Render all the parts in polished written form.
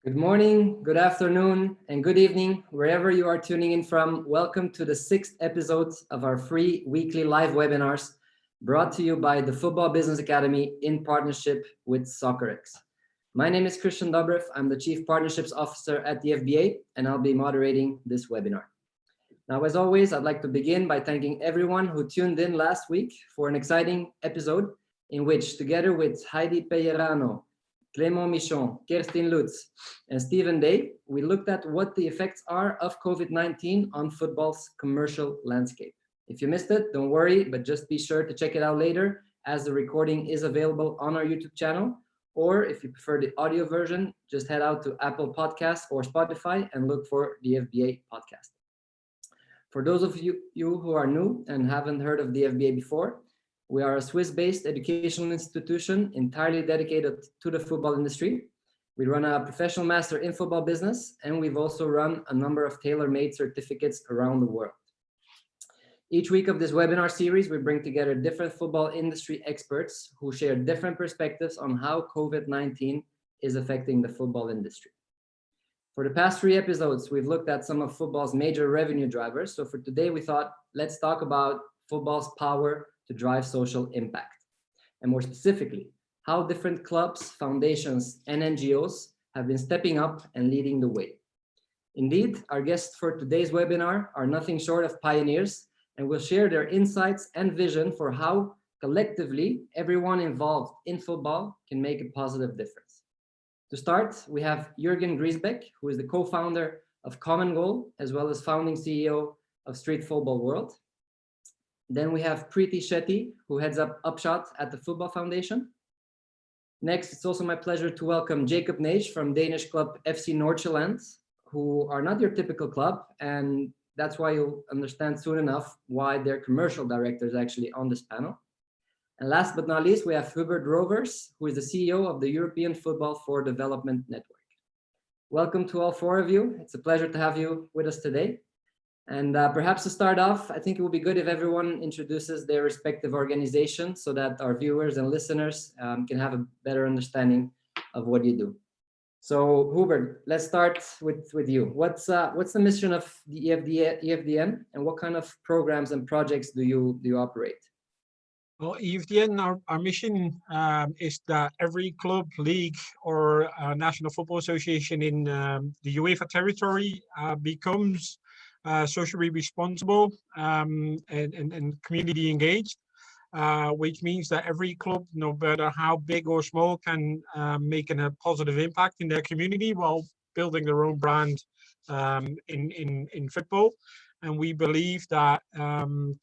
Good morning, good afternoon, and good evening, wherever you are tuning in from. Welcome to the 6th episode of our free weekly live webinars brought to you by the Football Business Academy in partnership with SoccerX. My name is Christian Dobrev. I'm the Chief Partnerships Officer at the FBA, and I'll be moderating this webinar. Now, as always, I'd like to begin by thanking everyone who tuned in last week for an exciting episode in which, together with Heidi Pellerano, Clément Michon, Kerstin Lutz, and Stephen Day, we looked at what the effects are of COVID-19 on football's commercial landscape. If you missed it, don't worry, but just be sure to check it out later, as the recording is available on our YouTube channel. Or if you prefer the audio version, just head out to Apple Podcasts or Spotify and look for the FBA podcast. For those of you who are new and haven't heard of the FBA before, we are a Swiss-based educational institution entirely dedicated to the football industry. We run a professional master in football business, and we've also run a number of tailor-made certificates around the world. Each week of this webinar series, we bring together different football industry experts who share different perspectives on how COVID-19 is affecting the football industry. For the past 3 episodes, we've looked at some of football's major revenue drivers. So for today, we thought, let's talk about football's power to drive social impact. And more specifically, how different clubs, foundations, and NGOs have been stepping up and leading the way. Indeed, our guests for today's webinar are nothing short of pioneers, and will share their insights and vision for how collectively everyone involved in football can make a positive difference. To start, we have Jürgen Griesbeck, who is the co-founder of Common Goal, as well as founding CEO of Street Football World. Then we have Preeti Shetty, who heads up Upshot at the Football Foundation. Next, it's also my pleasure to welcome Jacob Naish from Danish club FC Nordsjaelland, who are not your typical club, and that's why you'll understand soon enough why their commercial director is actually on this panel. And last but not least, we have Hubert Rovers, who is the CEO of the European Football for Development Network. Welcome to all 4 of you. It's a pleasure to have you with us today. And perhaps to start off, I think it would be good if everyone introduces their respective organization so that our viewers and listeners can have a better understanding of what you do. So Hubert, let's start with you. What's the mission of the EFDN, and what kind of programs and projects do you operate? Well, EFDN, our mission is that every club, league, or national football association in the UEFA territory becomes socially responsible and community engaged, which means that every club, no matter how big or small, can make a positive impact in their community while building their own brand in football. And we believe that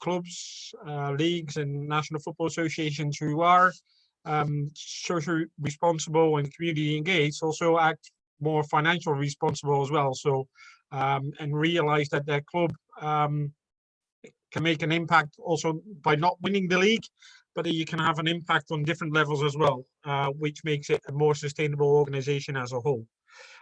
clubs, leagues, and national football associations who are socially responsible and community engaged also act more financially responsible as well. So and realize that their club can make an impact also by not winning the league, but that you can have an impact on different levels as well, which makes it a more sustainable organization as a whole.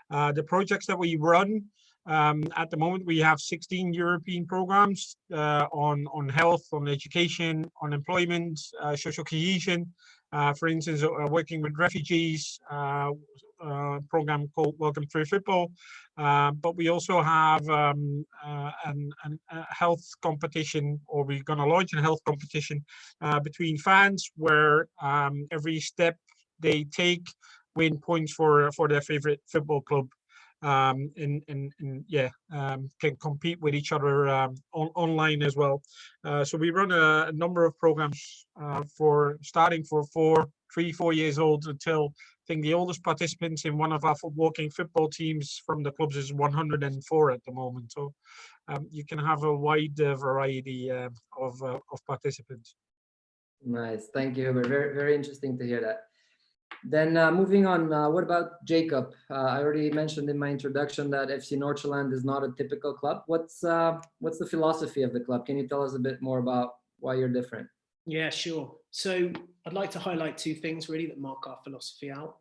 The projects that we run, at the moment, we have 16 European programs on health, on education, on employment, social cohesion. For instance, working with refugees, program called Welcome Through Football. But we also have a health competition, or we're going to launch a health competition between fans, where every step they take win points for their favorite football club. Can compete with each other online as well. So we run a number of programs starting for 3-4 years old until I think the oldest participants in one of our working football teams from the clubs is 104 at the moment. So you can have a wide variety of participants. Nice, thank you. Very, very interesting to hear that. Then moving on, what about Jacob? I already mentioned in my introduction that FC Nordsjaelland is not a typical club. What's the philosophy of the club? Can you tell us a bit more about why you're different? Yeah, sure. So I'd like to highlight 2 things really that mark our philosophy out.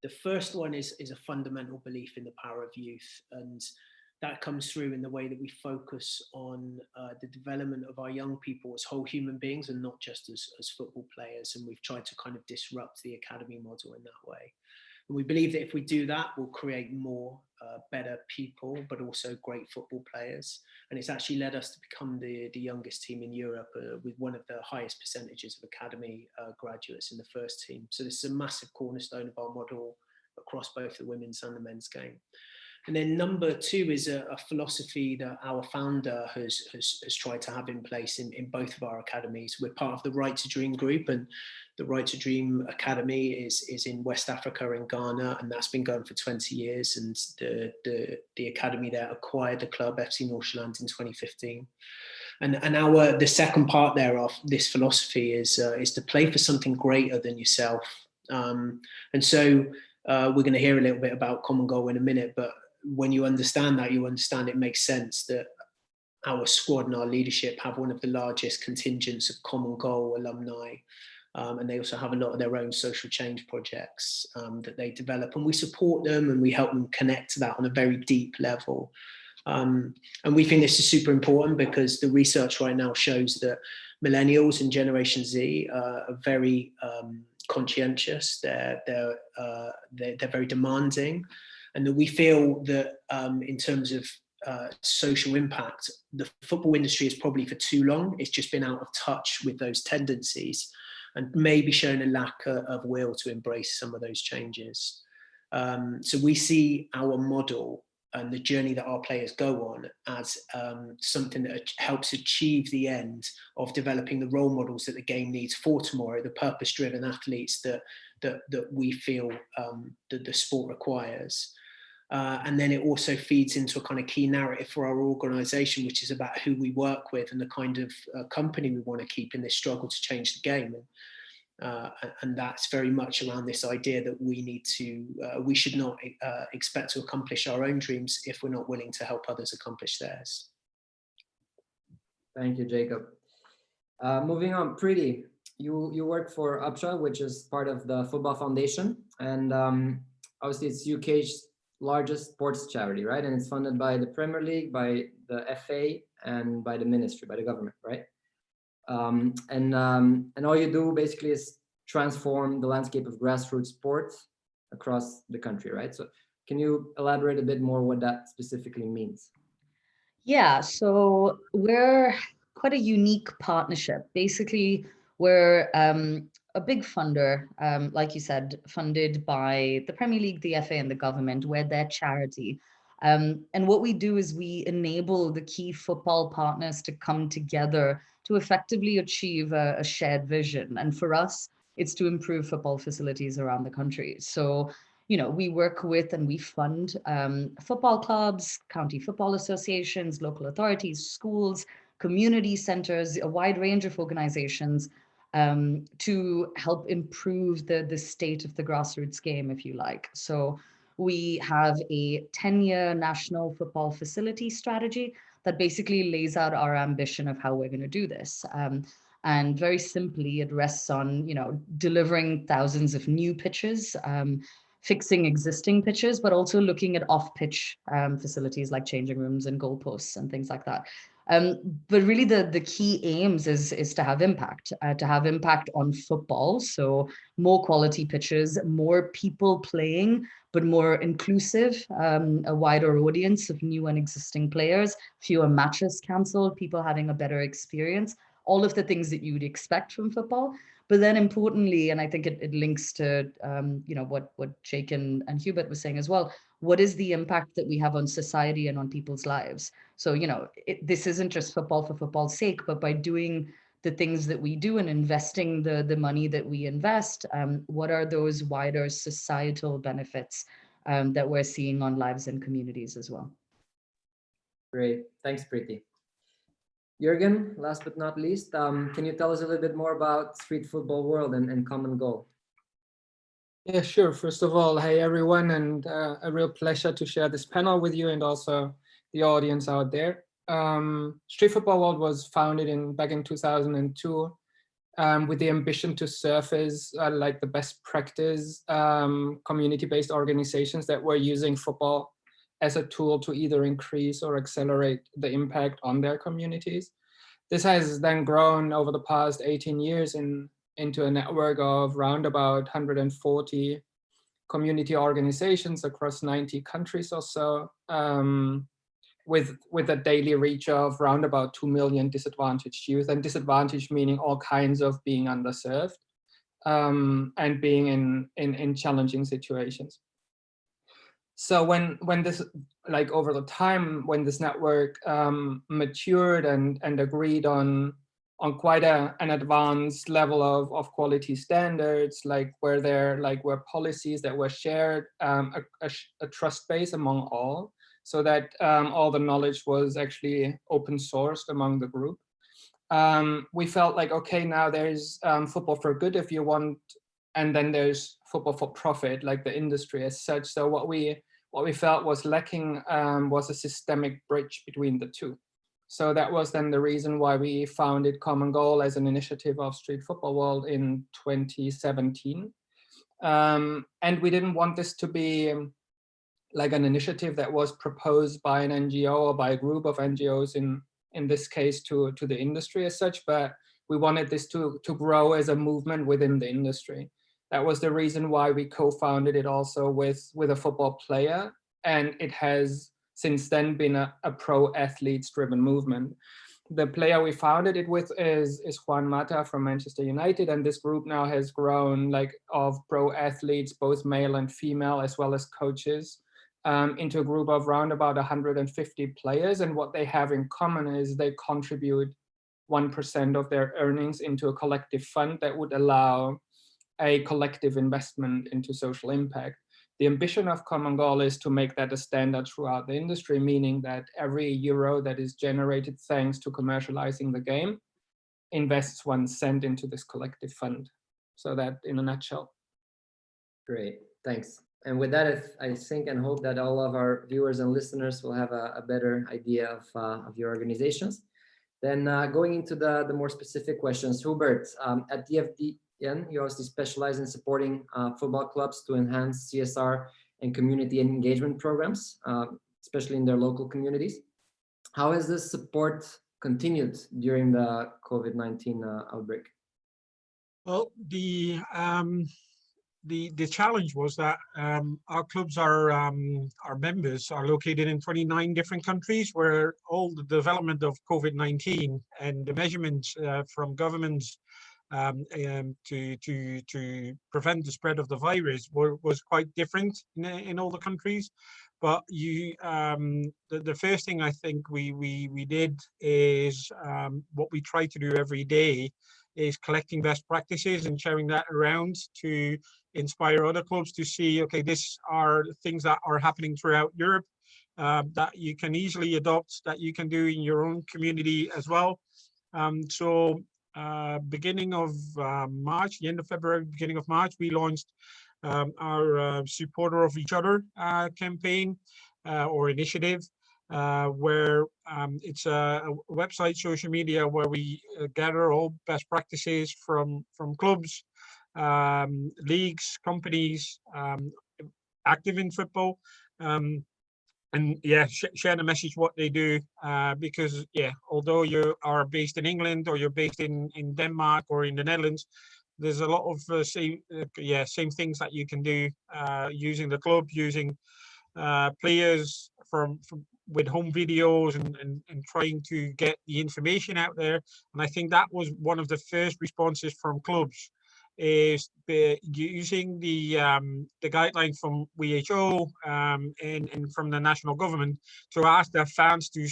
The first one is a fundamental belief in the power of youth, and that comes through in the way that we focus on the development of our young people as whole human beings and not just as football players. And we've tried to kind of disrupt the academy model in that way. And we believe that if we do that, we'll create more better people, but also great football players. And it's actually led us to become the youngest team in Europe with one of the highest percentages of academy graduates in the first team. So this is a massive cornerstone of our model across both the women's and the men's game. And then number two is a philosophy that our founder has tried to have in place in both of our academies. We're part of the Right to Dream group, and the Right to Dream Academy is in West Africa in Ghana, and that's been going for 20 years. And the academy there acquired the club FC Nordsjaelland in 2015. And the second part there of this philosophy is to play for something greater than yourself. And so we're going to hear a little bit about Common Goal in a minute, but when you understand that, you understand it makes sense that our squad and our leadership have one of the largest contingents of Common Goal alumni. And they also have a lot of their own social change projects that they develop, and we support them and we help them connect to that on a very deep level. And we think this is super important because the research right now shows that millennials and Generation Z are very conscientious. They're very demanding, and that we feel that in terms of social impact, the football industry is probably for too long. It's just been out of touch with those tendencies and maybe shown a lack of will to embrace some of those changes. So we see our model and the journey that our players go on as something that helps achieve the end of developing the role models that the game needs for tomorrow, the purpose-driven athletes that we feel that the sport requires. And then it also feeds into a kind of key narrative for our organisation, which is about who we work with and the kind of company we want to keep in this struggle to change the game. And that's very much around this idea that we should not expect to accomplish our own dreams if we're not willing to help others accomplish theirs. Thank you, Jacob. Moving on, Preeti, you work for Upshot, which is part of the Football Foundation, and obviously it's UK's largest sports charity, right? And it's funded by the Premier League, by the FA, and by the ministry, by the government, right? And all you do basically is transform the landscape of grassroots sports across the country, right? So can you elaborate a bit more what that specifically means? Yeah, so we're quite a unique partnership. Basically, we're a big funder, like you said, funded by the Premier League, the FA, and the government. We're their charity. And what we do is we enable the key football partners to come together to effectively achieve a shared vision. And for us, it's to improve football facilities around the country. So, you know, we work with and we fund football clubs, county football associations, local authorities, schools, community centers, a wide range of organizations to help improve the state of the grassroots game, if you like. So we have a 10-year national football facility strategy that basically lays out our ambition of how we're going to do this. And very simply, it rests on, you know, delivering thousands of new pitches, fixing existing pitches, but also looking at off-pitch facilities like changing rooms and goalposts and things like that. But really the key aims is to have impact on football. So more quality pitches, more people playing, but more inclusive, a wider audience of new and existing players, fewer matches cancelled, people having a better experience, all of the things that you would expect from football. But then importantly, and I think it links to you know what Jake and Hubert was saying as well, what is the impact that we have on society and on people's lives? So, you know, this isn't just football for football's sake, but by doing the things that we do and investing the money that we invest, what are those wider societal benefits that we're seeing on lives and communities as well? Great, thanks, Preeti. Jürgen, last but not least, can you tell us a little bit more about Street Football World and Common Goal? Yeah, sure. First of all, hey everyone, and a real pleasure to share this panel with you and also the audience out there. Street Football World was founded back in 2002 with the ambition to surface like the best practice community-based organizations that were using football as a tool to either increase or accelerate the impact on their communities. This has then grown over the past 18 years into a network of round about 140 community organizations across 90 countries or so, with a daily reach of around about 2 million disadvantaged youth, and disadvantaged meaning all kinds of being underserved and being in challenging situations. So when this, like over the time, when this network matured and agreed on quite an advanced level of quality standards, where policies that were shared, a trust base among all, so that all the knowledge was actually open sourced among the group. We felt like, okay, now there's football for good if you want, and then there's football for profit, like the industry as such. So what we felt was lacking was a systemic bridge between the two. So that was then the reason why we founded Common Goal as an initiative of Street Football World in 2017. And we didn't want this to be like an initiative that was proposed by an NGO or by a group of NGOs in this case to the industry as such, but we wanted this to grow as a movement within the industry. That was the reason why we co-founded it also with a football player, and it has since then been a pro athletes driven movement. The player we founded it with is Juan Mata from Manchester United, and this group now has grown of pro athletes, both male and female, as well as coaches, into a group of around about 150 players. And what they have in common is they contribute 1% of their earnings into a collective fund that would allow a collective investment into social impact. The ambition of Common Goal is to make that a standard throughout the industry, meaning that every euro that is generated thanks to commercializing the game invests 1 cent into this collective fund. So that in a nutshell. Great, thanks. And with that, I think and hope that all of our viewers and listeners will have a better idea of your organizations. Then going into the more specific questions, Hubert, at the EFDN, you obviously specialize in supporting football clubs to enhance CSR and community engagement programs, especially in their local communities. How has this support continued during the COVID-19 outbreak? Well, the challenge was that our clubs our members are located in 29 different countries, where all the development of COVID-19 and the measurements from governments to prevent the spread of the virus was quite different in all the countries. But the first thing I think we did is what we try to do every day is collecting best practices and sharing that around to inspire other clubs to see, okay, these are things that are happening throughout Europe that you can easily adopt, that you can do in your own community as well. So beginning of March, the end of February, beginning of March, we launched our Supporter of Each Other campaign or initiative, where it's a website, social media, where we gather all best practices from clubs, leagues, companies active in football, and yeah, share the message what they do, because yeah, although you are based in England or you're based in Denmark or in the Netherlands, there's a lot of same things that you can do using the club, using players from with home videos and trying to get the information out there. And I think that was one of the first responses from clubs, is using the guidelines from WHO and from the national government to ask their fans to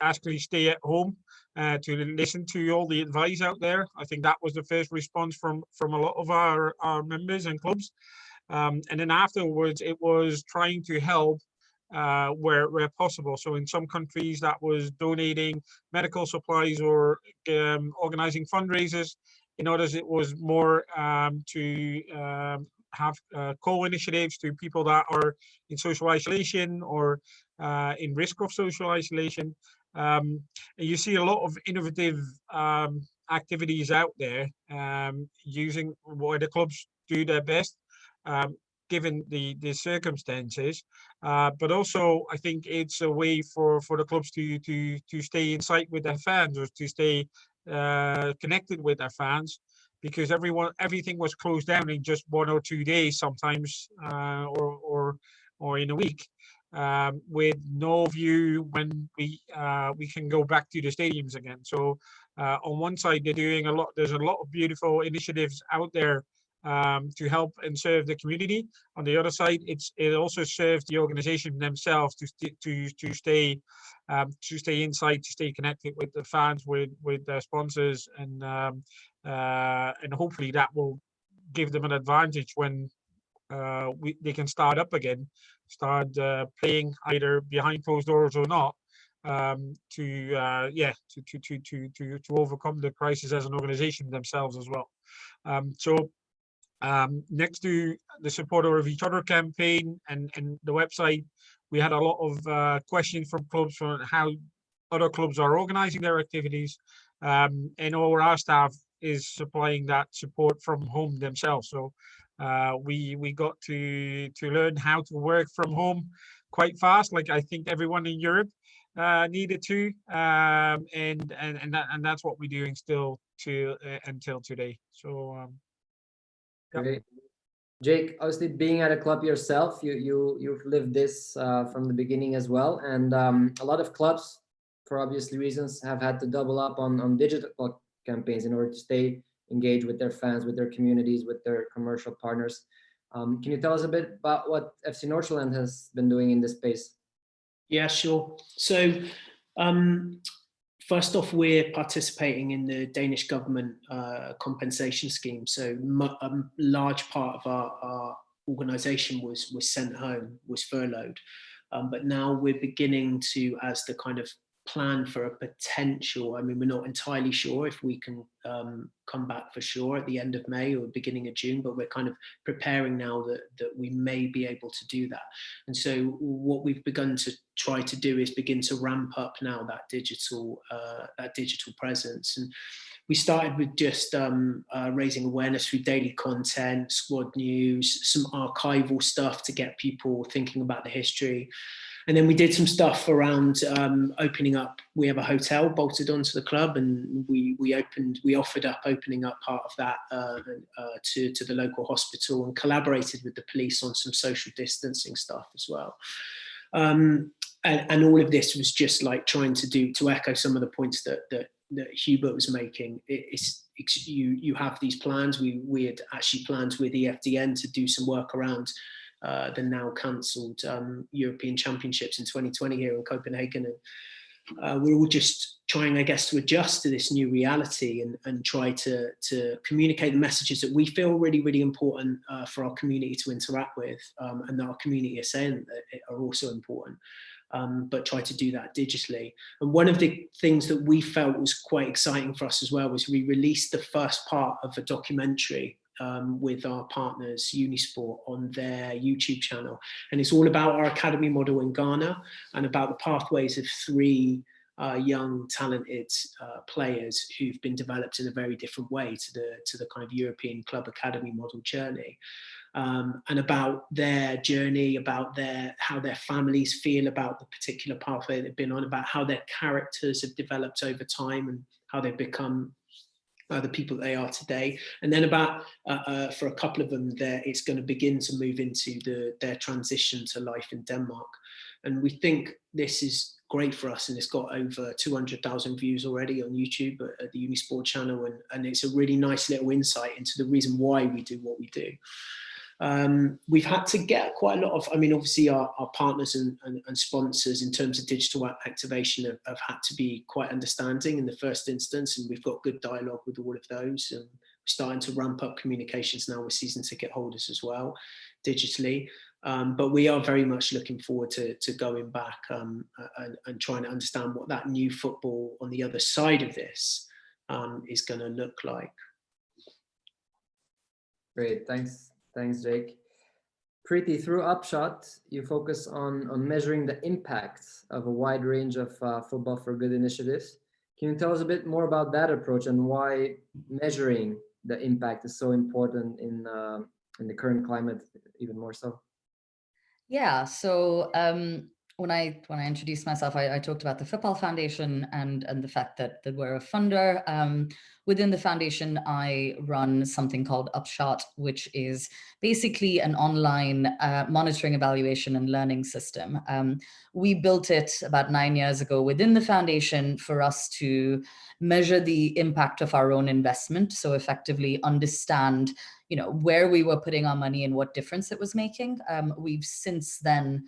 actually stay at home, to listen to all the advice out there. I think that was the first response from a lot of our members and clubs. And then afterwards, it was trying to help where possible. So in some countries that was donating medical supplies or organizing fundraisers. In others, it was more to have co-initiatives to people that are in social isolation or in risk of social isolation. And you see a lot of innovative activities out there, using where the clubs do their best, given the circumstances. But also, I think it's a way for the clubs to stay in sight with their fans, or to stay connected with their fans, because everything was closed down in just 1 or 2 days sometimes, or in a week, with no view when we can go back to the stadiums again. So on one side, they're doing a lot. There's a lot of beautiful initiatives out there to help and serve the community. On the other side, it also serves the organization themselves to stay inside, to stay connected with the fans, with their sponsors, and hopefully that will give them an advantage when they can start up again, start playing either behind closed doors or not, to overcome the crisis as an organization themselves as well. Next to the supporter of each other campaign and the website, we had a lot of questions from clubs on how other clubs are organizing their activities, and all our staff is supplying that support from home themselves. So we got to learn how to work from home quite fast, like I think everyone in Europe needed to, and that's what we're doing still until today. So Great. Jake, obviously being at a club yourself, you've lived this from the beginning as well, and a lot of clubs, for obviously reasons, have had to double up on digital campaigns in order to stay engaged with their fans, with their communities, with their commercial partners. Can you tell us a bit about what FC Nordsjaelland has been doing in this space? Yeah, sure. So first off, we're participating in the Danish government compensation scheme. So a large part of our organisation was sent home, was furloughed. But now we're beginning to, as the kind of plan for a potential, I mean, we're not entirely sure if we can come back for sure at the end of May or beginning of June, but we're kind of preparing now that we may be able to do that. And so what we've begun to try to do is begin to ramp up now that digital presence. And we started with just raising awareness through daily content, squad news, some archival stuff to get people thinking about the history. And then we did some stuff around opening up. We have a hotel bolted onto the club, and we offered up opening up part of that to the local hospital, and collaborated with the police on some social distancing stuff as well. And all of this was just like trying to echo some of the points that Hubert was making. You have these plans. We had actually planned with EFDN to do some work around the now cancelled European Championships in 2020 here in Copenhagen. And we're all just trying, I guess, to adjust to this new reality and try to communicate the messages that we feel really, really important for our community to interact with, and that our community is saying that are also important. But try to do that digitally. And one of the things that we felt was quite exciting for us as well was we released the first part of a documentary with our partners Unisport on their YouTube channel, and it's all about our academy model in Ghana and about the pathways of 3 young talented players who've been developed in a very different way to the kind of European club academy model journey, and about their journey, about how their families feel about the particular pathway they've been on, about how their characters have developed over time and how they've become the people that they are today. And then about, for a couple of them, it's going to begin to move into their transition to life in Denmark. And we think this is great for us, and it's got over 200,000 views already on YouTube at the Unisport channel, and it's a really nice little insight into the reason why we do what we do. We've had to get quite a lot of, I mean, obviously our partners and sponsors in terms of digital activation have had to be quite understanding in the first instance, and we've got good dialogue with all of those, and we're starting to ramp up communications now with season ticket holders as well, digitally. But we are very much looking forward to going back and trying to understand what that new football on the other side of this is going to look like. Great, thanks. Thanks, Jake. Preeti, through Upshot, you focus on measuring the impact of a wide range of Football for Good initiatives. Can you tell us a bit more about that approach and why measuring the impact is so important in the current climate, even more so? Yeah, so when I introduced myself, I talked about the Football Foundation and the fact that we're a funder. Within the foundation, I run something called Upshot, which is basically an online monitoring, evaluation, and learning system. We built it about 9 years ago within the foundation for us to measure the impact of our own investment. So effectively understand, where we were putting our money and what difference it was making. We've since then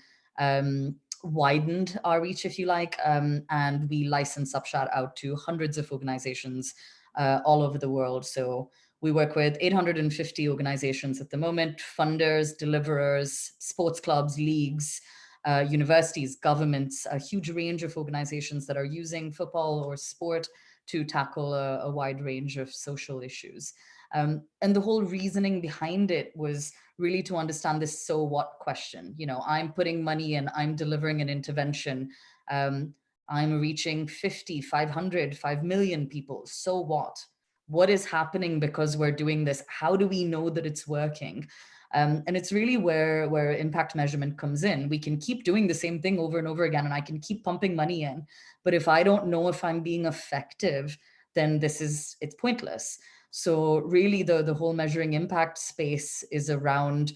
widened our reach, if you like, and we license Upshot out to hundreds of organizations all over the world. So we work with 850 organizations at the moment, funders, deliverers, sports clubs, leagues, universities, governments, a huge range of organizations that are using football or sport to tackle a wide range of social issues. And the whole reasoning behind it was really to understand this so what question. I'm putting money in, I'm delivering an intervention. I'm reaching 50, 500, 5 million people. So what? What is happening because we're doing this? How do we know that it's working? And it's really where impact measurement comes in. We can keep doing the same thing over and over again, and I can keep pumping money in. But if I don't know if I'm being effective, then it's pointless. So really the whole measuring impact space is around,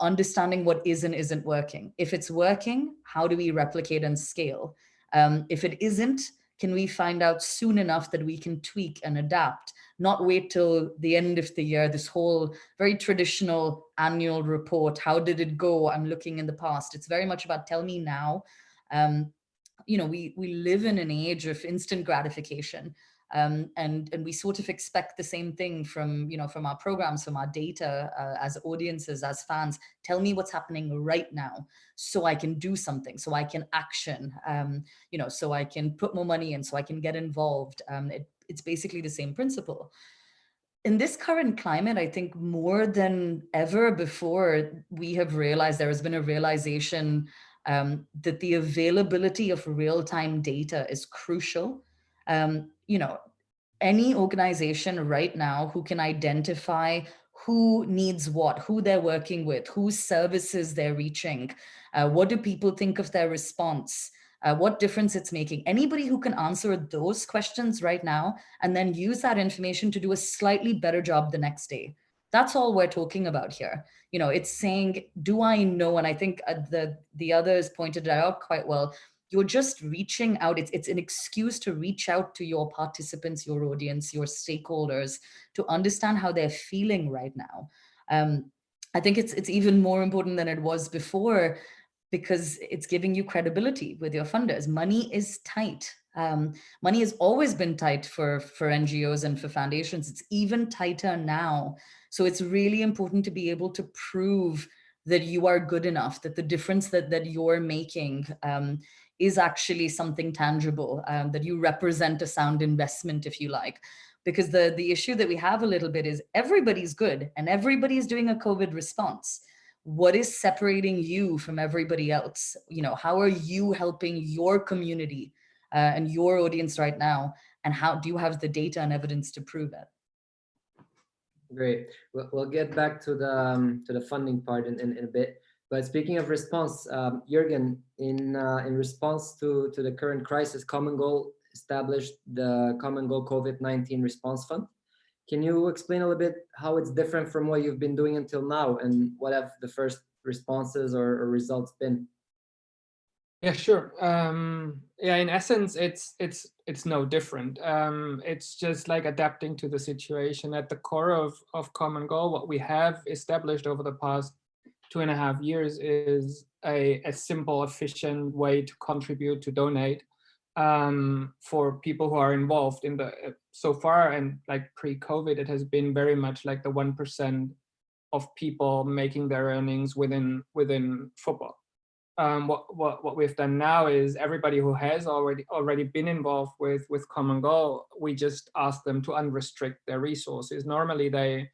understanding what is and isn't working. If it's working, how do we replicate and scale? If it isn't, can we find out soon enough that we can tweak and adapt, not wait till the end of the year, this whole very traditional annual report, how did it go? I'm looking in the past. It's very much about tell me now. We live in an age of instant gratification. And we sort of expect the same thing from our programs, from our data, as audiences, as fans. Tell me what's happening right now so I can do something, so I can action, so I can put more money in, so I can get involved. It's basically the same principle. In this current climate, I think more than ever before, we have realized, there has been a realization that the availability of real-time data is crucial. Any organization right now who can identify who needs what, who they're working with, whose services they're reaching, what do people think of their response, what difference it's making. Anybody who can answer those questions right now and then use that information to do a slightly better job the next day. That's all we're talking about here. It's saying, do I know? And I think the others pointed it out quite well. You're just reaching out. It's an excuse to reach out to your participants, your audience, your stakeholders, to understand how they're feeling right now. I think it's even more important than it was before, because it's giving you credibility with your funders. Money is tight. Money has always been tight for NGOs and for foundations. It's even tighter now. So it's really important to be able to prove that you are good enough, that the difference that you're making is actually something tangible, that you represent a sound investment, if you like. Because the issue that we have a little bit is everybody's good and everybody's doing a COVID response. What is separating you from everybody else? How are you helping your community and your audience right now? And how do you have the data and evidence to prove it? Great. We'll get back to the funding part in a bit. But speaking of response, Jürgen, in response to the current crisis, Common Goal established the Common Goal COVID-19 Response Fund. Can you explain a little bit how it's different from what you've been doing until now, and what have the first responses or results been? Yeah, sure. In essence, it's no different. It's just like adapting to the situation. At the core of Common Goal, what we have established over the past 2.5 years is a simple, efficient way to contribute, to donate, for people who are involved in the so far. And like pre-COVID, it has been very much like the 1% of people making their earnings within football. What we've done now is everybody who has already been involved with Common Goal, we just ask them to unrestrict their resources. Normally they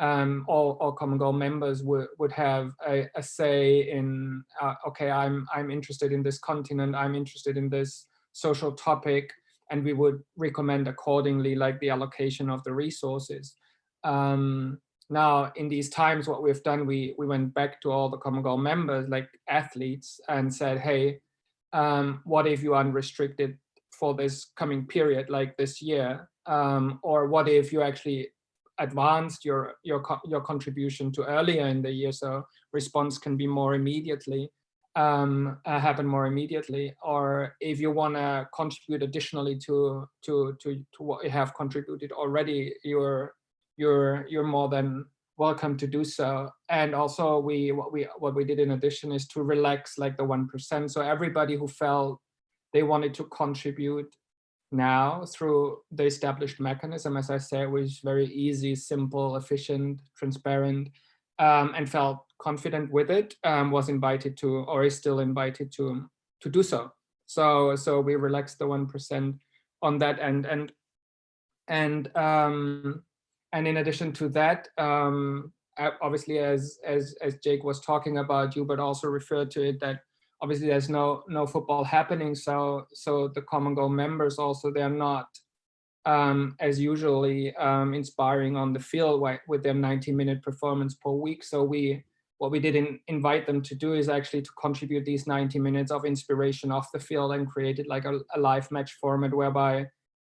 all Common Goal members would have a say in okay, I'm interested in this continent, I'm interested in this social topic, and we would recommend accordingly like the allocation of the resources. Now, in these times, what we've done, we went back to all the Common Goal members, like athletes, and said, hey, what if you are unrestricted for this coming period, like this year, or what if you actually advanced your contribution to earlier in the year, so response can be more immediately, happen more immediately, or if you want to contribute additionally to what you have contributed already, you're more than welcome to do so. And also what we did in addition is to relax like the 1%. So everybody who felt they wanted to contribute now through the established mechanism, as I said, was very easy, simple, efficient, transparent, and felt confident with it, was invited to, or is still invited to do so. So we relaxed the 1% on that end, and in addition to that, obviously, as Jake was talking about, Hubert also referred to it, that obviously there's no football happening, so the Common Goal members also, they're not as usually inspiring on the field with their 90-minute performance per week. So what we did invite them to do is actually to contribute these 90 minutes of inspiration off the field, and created like a live match format whereby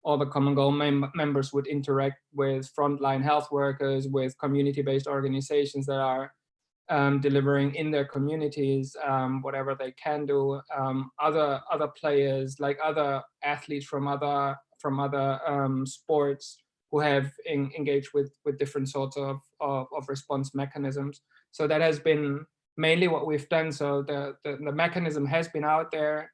all the Common Goal members would interact with frontline health workers, with community-based organizations that are delivering in their communities whatever they can do. Other players, like other athletes from other sports who have engaged with different sorts of response mechanisms. So that has been mainly what we've done. So the mechanism has been out there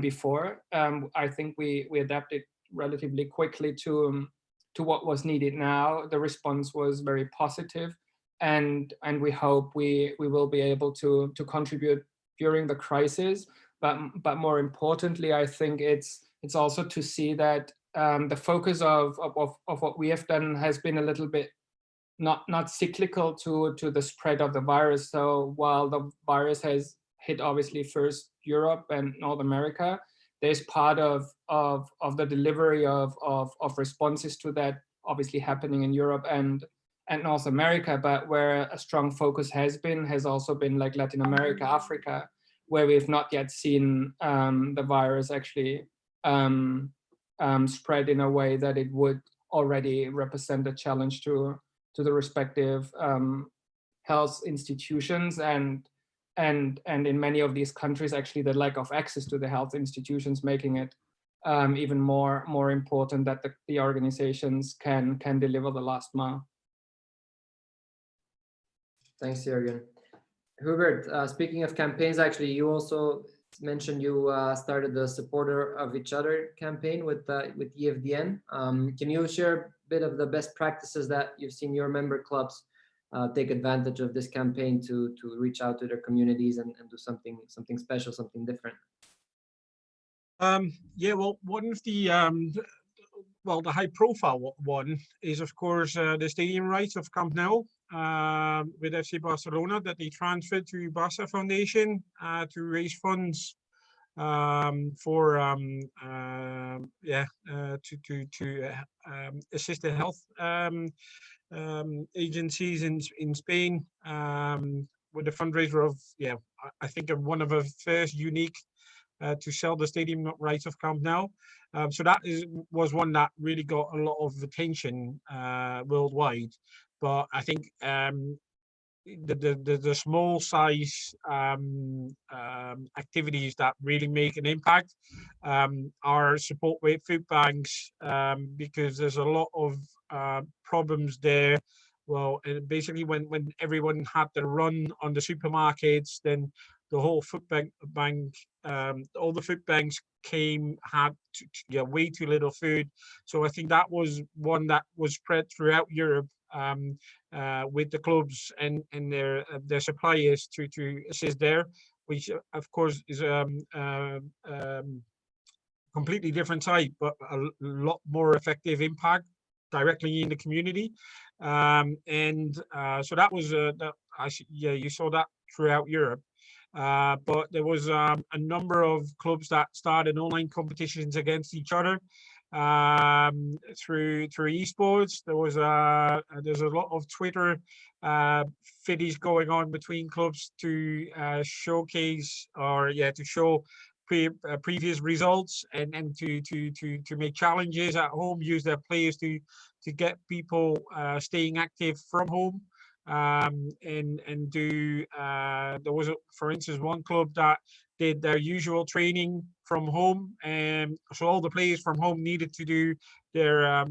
before. I think we adapted relatively quickly to what was needed now. The response was very positive, and we hope we will be able to contribute during the crisis. But more importantly, I think it's also to see that the focus of what we have done has been a little bit not cyclical to the spread of the virus. So while the virus has hit obviously first Europe and North America, there's part of the delivery of responses to that obviously happening in Europe and North America, but where a strong focus has also been like Latin America, Africa, where we've not yet seen the virus actually spread in a way that it would already represent a challenge to the respective health institutions, and in many of these countries, actually the lack of access to the health institutions, making it even more important that the organizations can deliver the last mile. Thanks, Jürgen. Hubert, speaking of campaigns, actually, you also mentioned you started the Supporter of Each Other campaign with EFDN. Can you share a bit of the best practices that you've seen your member clubs take advantage of this campaign to reach out to their communities and do something special, something different? Yeah, well, one of the the high-profile one is, of course, the stadium rights of Camp Nou with FC Barcelona, that they transferred to Barca Foundation to raise funds for to assist the health agencies in Spain with a fundraiser of I think one of the first unique to sell the stadium rights of Camp Nou. So that was one that really got a lot of attention worldwide. But I think the small size activities that really make an impact are support with food banks, because there's a lot of problems there. Well, basically when everyone had to run on the supermarkets, then the whole food bank all the food banks had way too little food. So I think that was one that was spread throughout Europe with the clubs and their suppliers to assist there, which of course is completely different type, but a lot more effective impact directly in the community. So that was you saw that throughout Europe. But there was a number of clubs that started online competitions against each other through esports. There's a lot of Twitter fiddies going on between clubs to showcase to show previous results, and to make challenges at home, use their players to get people staying active from home. And do there was, for instance, one club that did their usual training from home, and so all the players from home needed to do their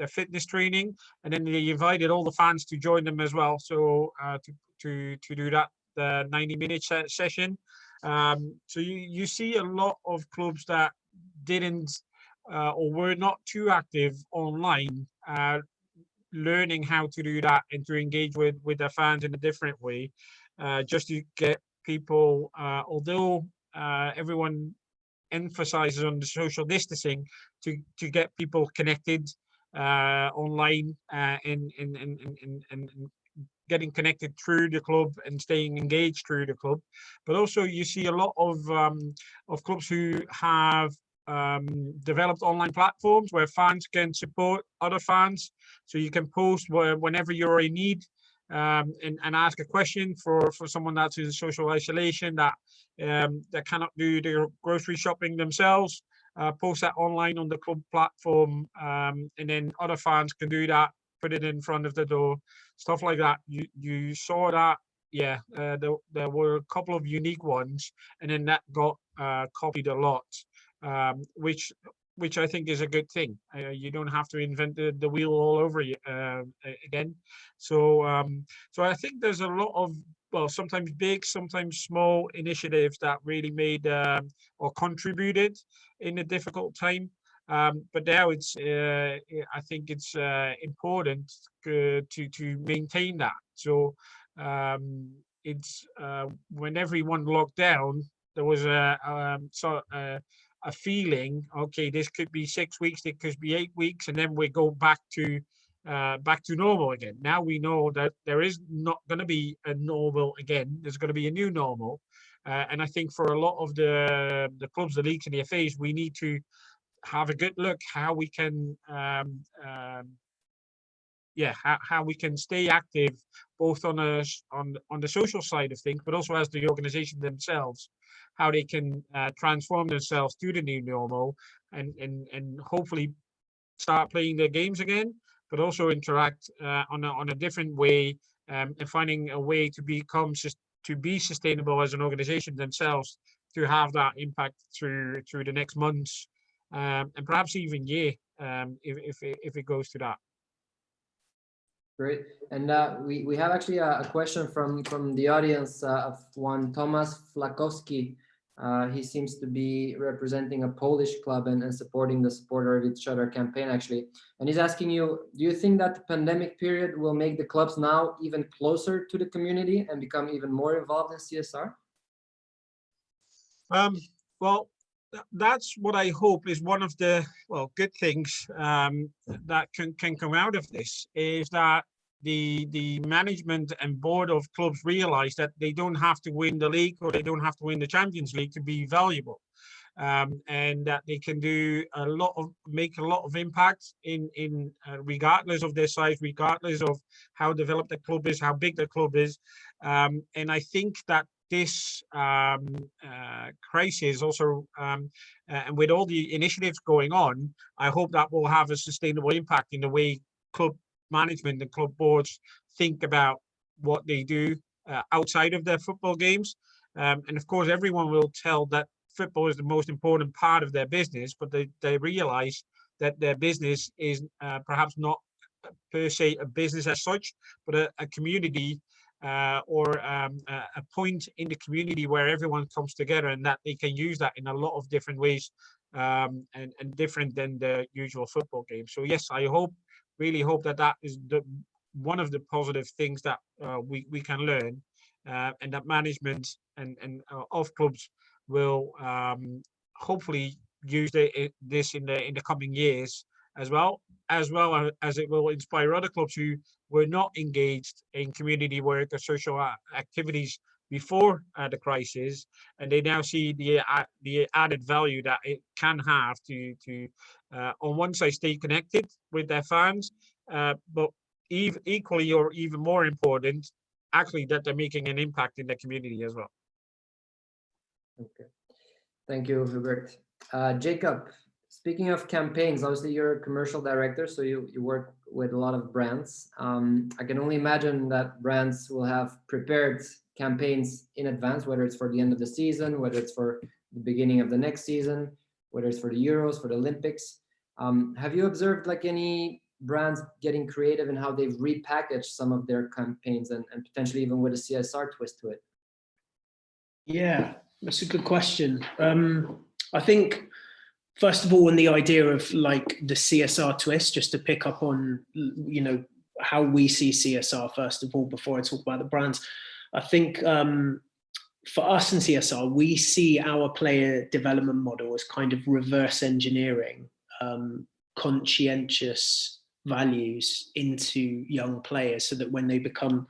fitness training, and then they invited all the fans to join them as well. So to do that, the 90-minute session. So you see a lot of clubs that didn't or were not too active online, learning how to do that and to engage with their fans in a different way, just to get people, although everyone emphasizes on the social distancing, to get people connected online, and getting connected through the club and staying engaged through the club. But also you see a lot of clubs who have developed online platforms where fans can support other fans. So you can post whenever you're in need, and ask a question for someone that's in social isolation, that cannot do their grocery shopping themselves. Post that online on the club platform, and then other fans can do that, put it in front of the door, stuff like that. You saw that, yeah. There were a couple of unique ones, and then that got copied a lot, which I think is a good thing. You don't have to invent the wheel all over again. So I think there's a lot of, well, sometimes big, sometimes small initiatives that really made or contributed in a difficult time. But now it's I think it's important to maintain that. So it's when everyone locked down, there was a feeling, okay, this could be 6 weeks, it could be 8 weeks, and then we go back to normal again. Now we know that there is not going to be a normal again. There's going to be a new normal, and I think for a lot of the clubs, the leagues, and the FAs, we need to have a good look how we can how we can stay active, both on the social side of things, but also as the organization themselves, how they can transform themselves to the new normal, and hopefully start playing their games again, but also interact on a different way, and finding a way to be sustainable as an organization themselves, to have that impact through the next months, and perhaps even year, if it goes to that. Great. And we have actually a question from the audience, of one Thomas Flakowski. He seems to be representing a Polish club and supporting the Supporter of Each Other campaign, actually. And he's asking you, do you think that the pandemic period will make the clubs now even closer to the community and become even more involved in CSR? Well, that's what I hope is one of the good things that can come out of this, is that the management and board of clubs realize that they don't have to win the league, or they don't have to win the Champions League to be valuable, and that they can make a lot of impact in regardless of their size, regardless of how developed the club is, how big the club is, and I think that this crisis also, and with all the initiatives going on, I hope that will have a sustainable impact in the way club management and club boards think about what they do outside of their football games. And of course, everyone will tell that football is the most important part of their business, but they realize that their business is perhaps not per se a business as such, but a community, or a point in the community where everyone comes together, and that they can use that in a lot of different ways, and different than the usual football game. So yes, I really hope that is one of the positive things that we can learn, and that management and of clubs will hopefully use this in the coming years, as well as it will inspire other clubs who were not engaged in community work or social activities before the crisis, and they now see the added value that it can have to on one side stay connected with their fans, but equally or even more important, actually, that they're making an impact in the community as well. Okay. Thank you, Hubert. Jacob, speaking of campaigns, obviously you're a commercial director, so you work with a lot of brands. I can only imagine that brands will have prepared campaigns in advance, whether it's for the end of the season, whether it's for the beginning of the next season, whether it's for the Euros, for the Olympics. Have you observed like any brands getting creative in how they've repackaged some of their campaigns and potentially even with a CSR twist to it? Yeah, that's a good question. I think, first of all, on the idea of like the CSR twist, just to pick up on, you know, how we see CSR, first of all, before I talk about the brands, I think for us in CSR, we see our player development model as kind of reverse engineering conscientious values into young players, so that when they become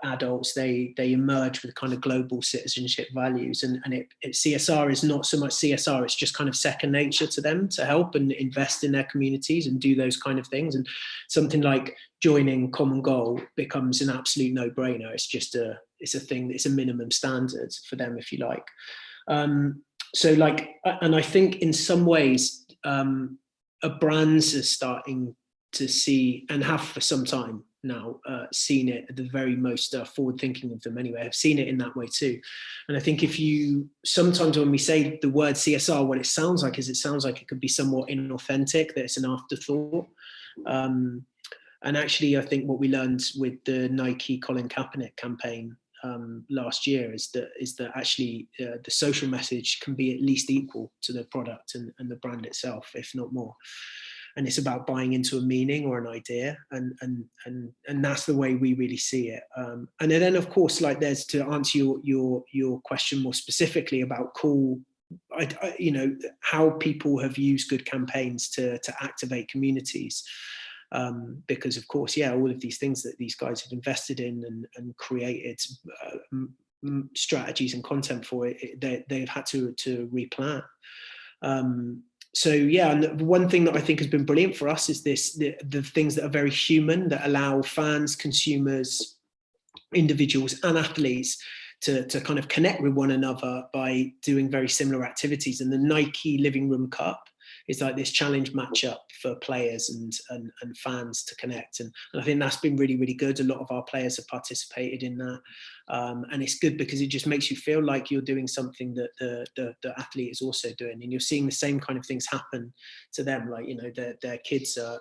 adults, they emerge with kind of global citizenship values. And CSR is not so much CSR, it's just kind of second nature to them to help and invest in their communities and do those kind of things. And something like joining Common Goal becomes an absolute no-brainer. It's just it's a thing, it's a minimum standard for them, if you like. So like, and I think in some ways, brands are starting to see, and have for some time now, seen it, the very most forward thinking of them anyway, have seen it in that way too. And I think if you, sometimes when we say the word CSR, what it sounds like is, it sounds like it could be somewhat inauthentic, that it's an afterthought. And actually, I think what we learned with the Nike Colin Kaepernick campaign last year is that actually the social message can be at least equal to the product and the brand itself, if not more. And it's about buying into a meaning or an idea, and that's the way we really see it. And then, of course, like, there's, to answer your question more specifically about cool, you know, how people have used good campaigns to activate communities. Because of course, yeah, all of these things that these guys have invested in and created strategies and content for it, they've had to replan. So yeah, and one thing that I think has been brilliant for us is the things that are very human, that allow fans, consumers, individuals and athletes to kind of connect with one another by doing very similar activities. And the Nike Living Room Cup is like this challenge matchup for players and fans to connect. And I think that's been really, really good. A lot of our players have participated in that. And it's good because it just makes you feel like you're doing something that the athlete is also doing. And you're seeing the same kind of things happen to them. Like, you know, their kids are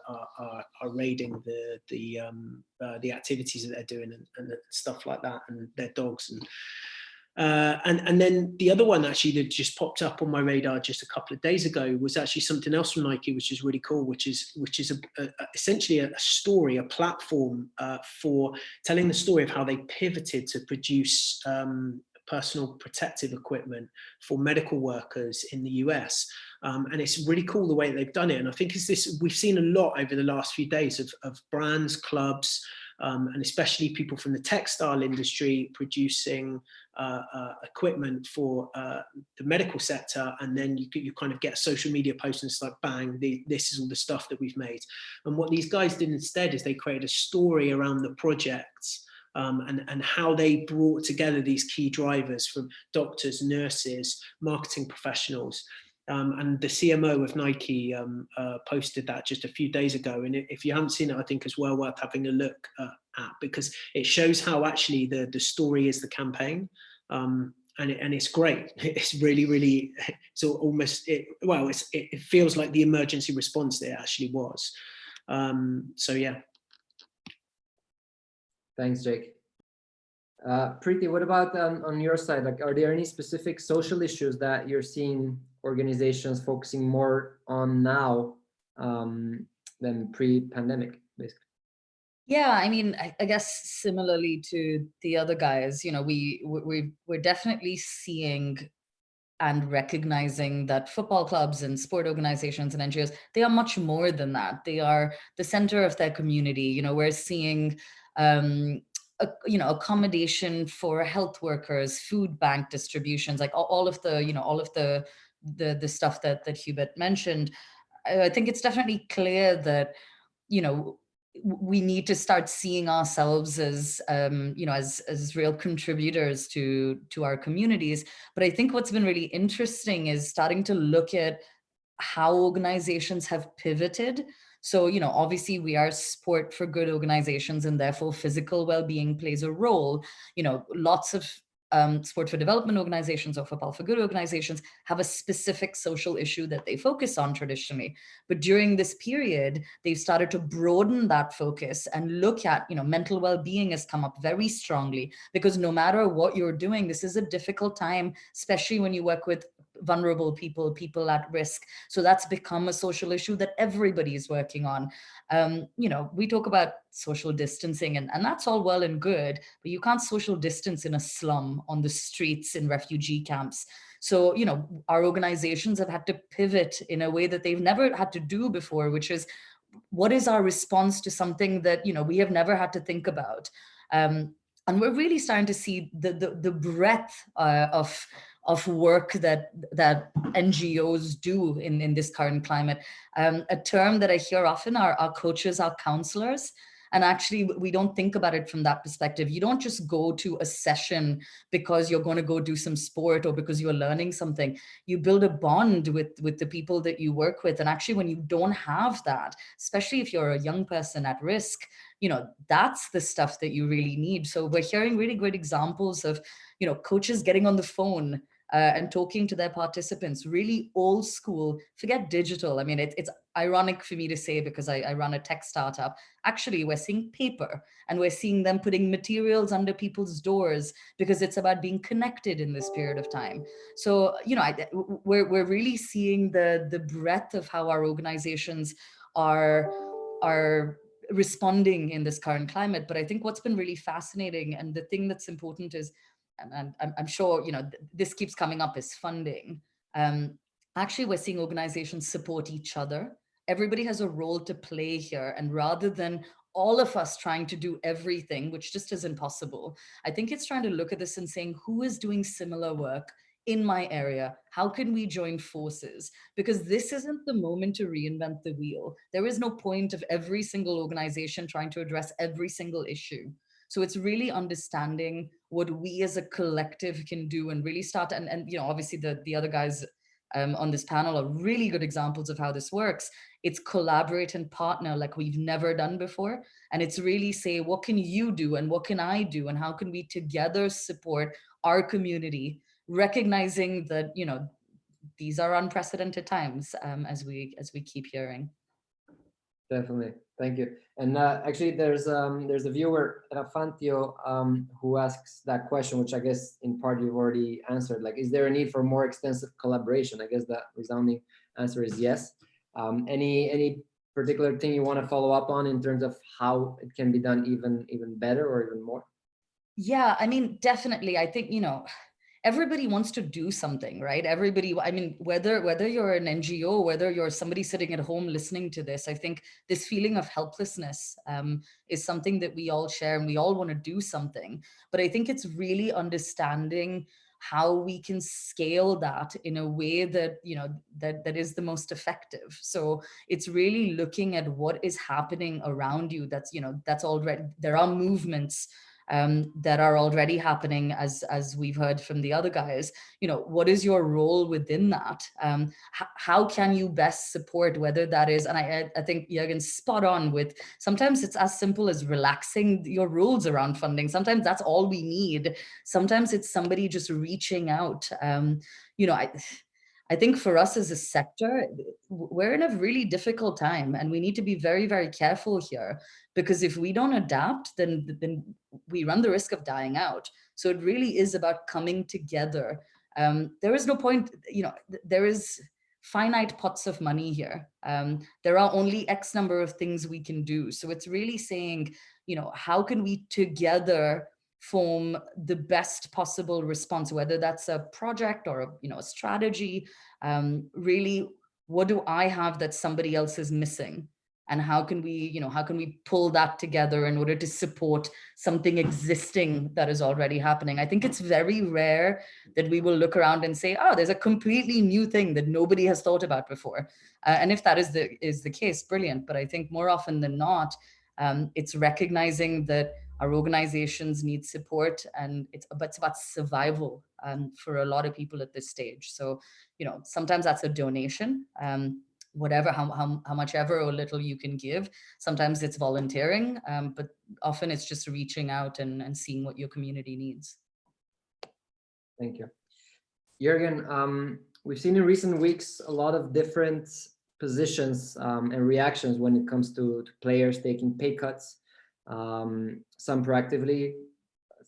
raiding the activities that they're doing and stuff like that, and their dogs. And then the other one actually that just popped up on my radar just a couple of days ago was actually something else from Nike, which is really cool, which is essentially a story, a platform for telling the story of how they pivoted to produce personal protective equipment for medical workers in the US. And it's really cool the way they've done it. And I think we've seen a lot over the last few days of brands, clubs, and especially people from the textile industry producing equipment for the medical sector, and then you kind of get a social media post and it's like, bang, this is all the stuff that we've made. And what these guys did instead is they created a story around the projects, and how they brought together these key drivers from doctors, nurses, marketing professionals. And the CMO of Nike posted that just a few days ago. And if you haven't seen it, I think it's well worth having a look at, because it shows how actually the story is the campaign. And it's great. It's really, really, so almost, it feels like the emergency response that it actually was. So yeah. Thanks, Jake. Preeti, what about on your side? Like, are there any specific social issues that you're seeing organizations focusing more on now than pre-pandemic, basically? Yeah, I mean, I guess similarly to the other guys, you know, we're definitely seeing and recognizing that football clubs and sport organizations and NGOs, they are much more than that. They are the center of their community. You know, we're seeing accommodation for health workers, food bank distributions, like all of the stuff that Hubert mentioned. I think it's definitely clear that, you know, we need to start seeing ourselves as, as real contributors to our communities. But I think what's been really interesting is starting to look at how organizations have pivoted. So, obviously we are sport for good organizations, and therefore physical well-being plays a role. Lots of sport for development organizations or football for good organizations have a specific social issue that they focus on traditionally. But during this period, they've started to broaden that focus and look at, mental well-being has come up very strongly, because no matter what you're doing, this is a difficult time, especially when you work with vulnerable people, people at risk. So that's become a social issue that everybody is working on. We talk about social distancing, and that's all well and good, but you can't social distance in a slum, on the streets, in refugee camps. So, our organizations have had to pivot in a way that they've never had to do before, which is, what is our response to something that, we have never had to think about? And we're really starting to see the breadth of work that NGOs do in this current climate. A term that I hear often are our coaches, our counselors. And actually, we don't think about it from that perspective. You don't just go to a session because you're going to go do some sport or because you're learning something. You build a bond with the people that you work with. And actually, when you don't have that, especially if you're a young person at risk, that's the stuff that you really need. So we're hearing really great examples of, coaches getting on the phone and talking to their participants, really old school, forget digital. I mean, it's ironic for me to say, because I run a tech startup. Actually, we're seeing paper, and we're seeing them putting materials under people's doors, because it's about being connected in this period of time. So, we're really seeing the breadth of how our organizations are responding in this current climate. But I think what's been really fascinating, and the thing that's important is, and I'm sure, this keeps coming up, is funding. Actually, we're seeing organizations support each other. Everybody has a role to play here. And rather than all of us trying to do everything, which just isn't possible, I think it's trying to look at this and saying, who is doing similar work in my area? How can we join forces? Because this isn't the moment to reinvent the wheel. There is no point of every single organization trying to address every single issue. So it's really understanding what we as a collective can do, and really start, and obviously the other guys on this panel are really good examples of how this works. It's collaborate and partner like we've never done before. And it's really say, what can you do and what can I do? And how can we together support our community, recognizing that, these are unprecedented times, as we keep hearing. Definitely, thank you. And actually, there's a viewer, Rafantio, who asks that question, which I guess in part you've already answered. Like, is there a need for more extensive collaboration? I guess the resounding answer is yes. Any particular thing you want to follow up on in terms of how it can be done even better or even more? Yeah, I mean, definitely. I think, everybody wants to do something, right? Everybody, I mean, whether you're an NGO, whether you're somebody sitting at home listening to this, I think this feeling of helplessness is something that we all share, and we all want to do something. But I think it's really understanding how we can scale that in a way that, that is the most effective. So it's really looking at what is happening around you. That's, that's already, there are movements that are already happening, as we've heard from the other guys. What is your role within that? How can you best support, whether that is, and I think Jürgen's spot on with, sometimes it's as simple as relaxing your rules around funding. Sometimes that's all we need. Sometimes it's somebody just reaching out. I think for us as a sector, we're in a really difficult time, and we need to be very, very careful here, because if we don't adapt, then we run the risk of dying out. So it really is about coming together. There is no point, there is finite pots of money here. There are only X number of things we can do. So it's really saying, how can we together form the best possible response, whether that's a project or a strategy. Really, what do I have that somebody else is missing, and how can we pull that together in order to support something existing that is already happening? I think it's very rare that we will look around and say, oh, there's a completely new thing that nobody has thought about before. And if that is the case, brilliant. But I think more often than not, It's recognizing that our organizations need support, and it's about survival for a lot of people at this stage. So, sometimes that's a donation, whatever, how much ever or little you can give. Sometimes it's volunteering, but often it's just reaching out and seeing what your community needs. Thank you. Jürgen, we've seen in recent weeks a lot of different positions and reactions when it comes to players taking pay cuts, some proactively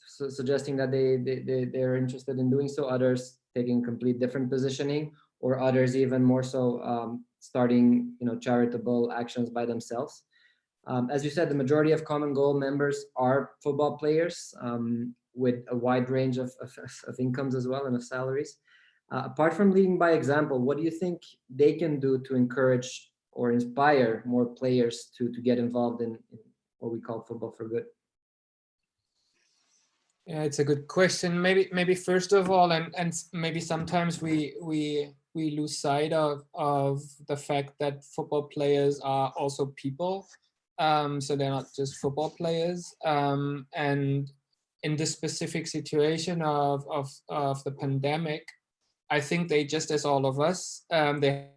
suggesting that they're interested in doing so, others taking complete different positioning, or others even more so starting charitable actions by themselves. As you said, the majority of Common Goal members are football players with a wide range of incomes as well and of salaries. Apart from leading by example, what do you think they can do to encourage or inspire more players to get involved in what we call football for good? Yeah, it's a good question. Maybe first of all, and maybe sometimes we lose sight of the fact that football players are also people. So they're not just football players. And in this specific situation of the pandemic, I think they, just as all of us, they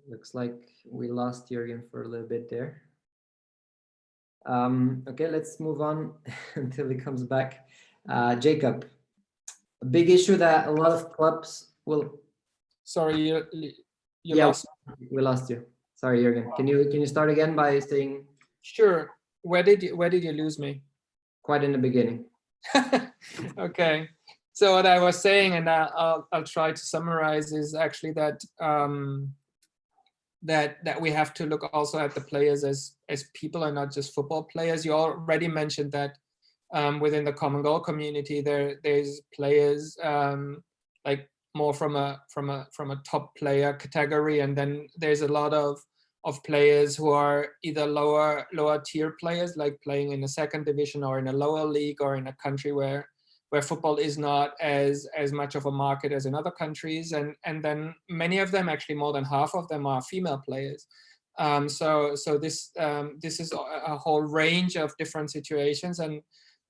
Looks like we lost Jürgen for a little bit there. Okay, let's move on until he comes back. Jacob, a big issue that a lot of clubs will. Sorry, you Yeah, lost. we lost you. Sorry, Jürgen. Can you start again by saying? Sure. Where did you lose me? Quite in the beginning. Okay. So what I was saying, and I'll try to summarize, is actually that that we have to look also at the players as people and not just football players. You already mentioned that within the Common Goal community, there's players like more from a top player category, and then there's a lot of players who are either lower tier players, like playing in a second division or in a lower league or in a country where football is not as much of a market as in other countries, and then many of them, actually more than half of them, are female players. So this is a whole range of different situations, and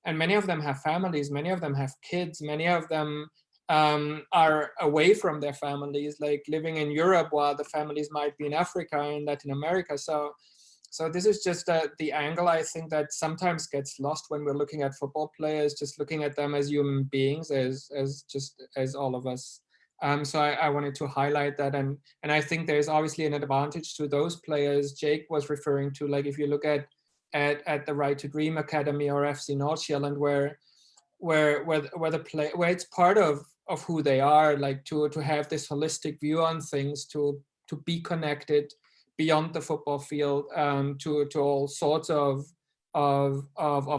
many of them have families, many of them have kids, many of them are away from their families, like living in Europe while the families might be in Africa and Latin America. So this is just the angle, I think, that sometimes gets lost when we're looking at football players, just looking at them as human beings, as all of us. So I wanted to highlight that, and I think there's obviously an advantage to those players Jake was referring to, like if you look at the Right to Dream Academy or FC Nordsjaelland, where it's part of who they are, like to have this holistic view on things, to be connected beyond the football field, to all sorts of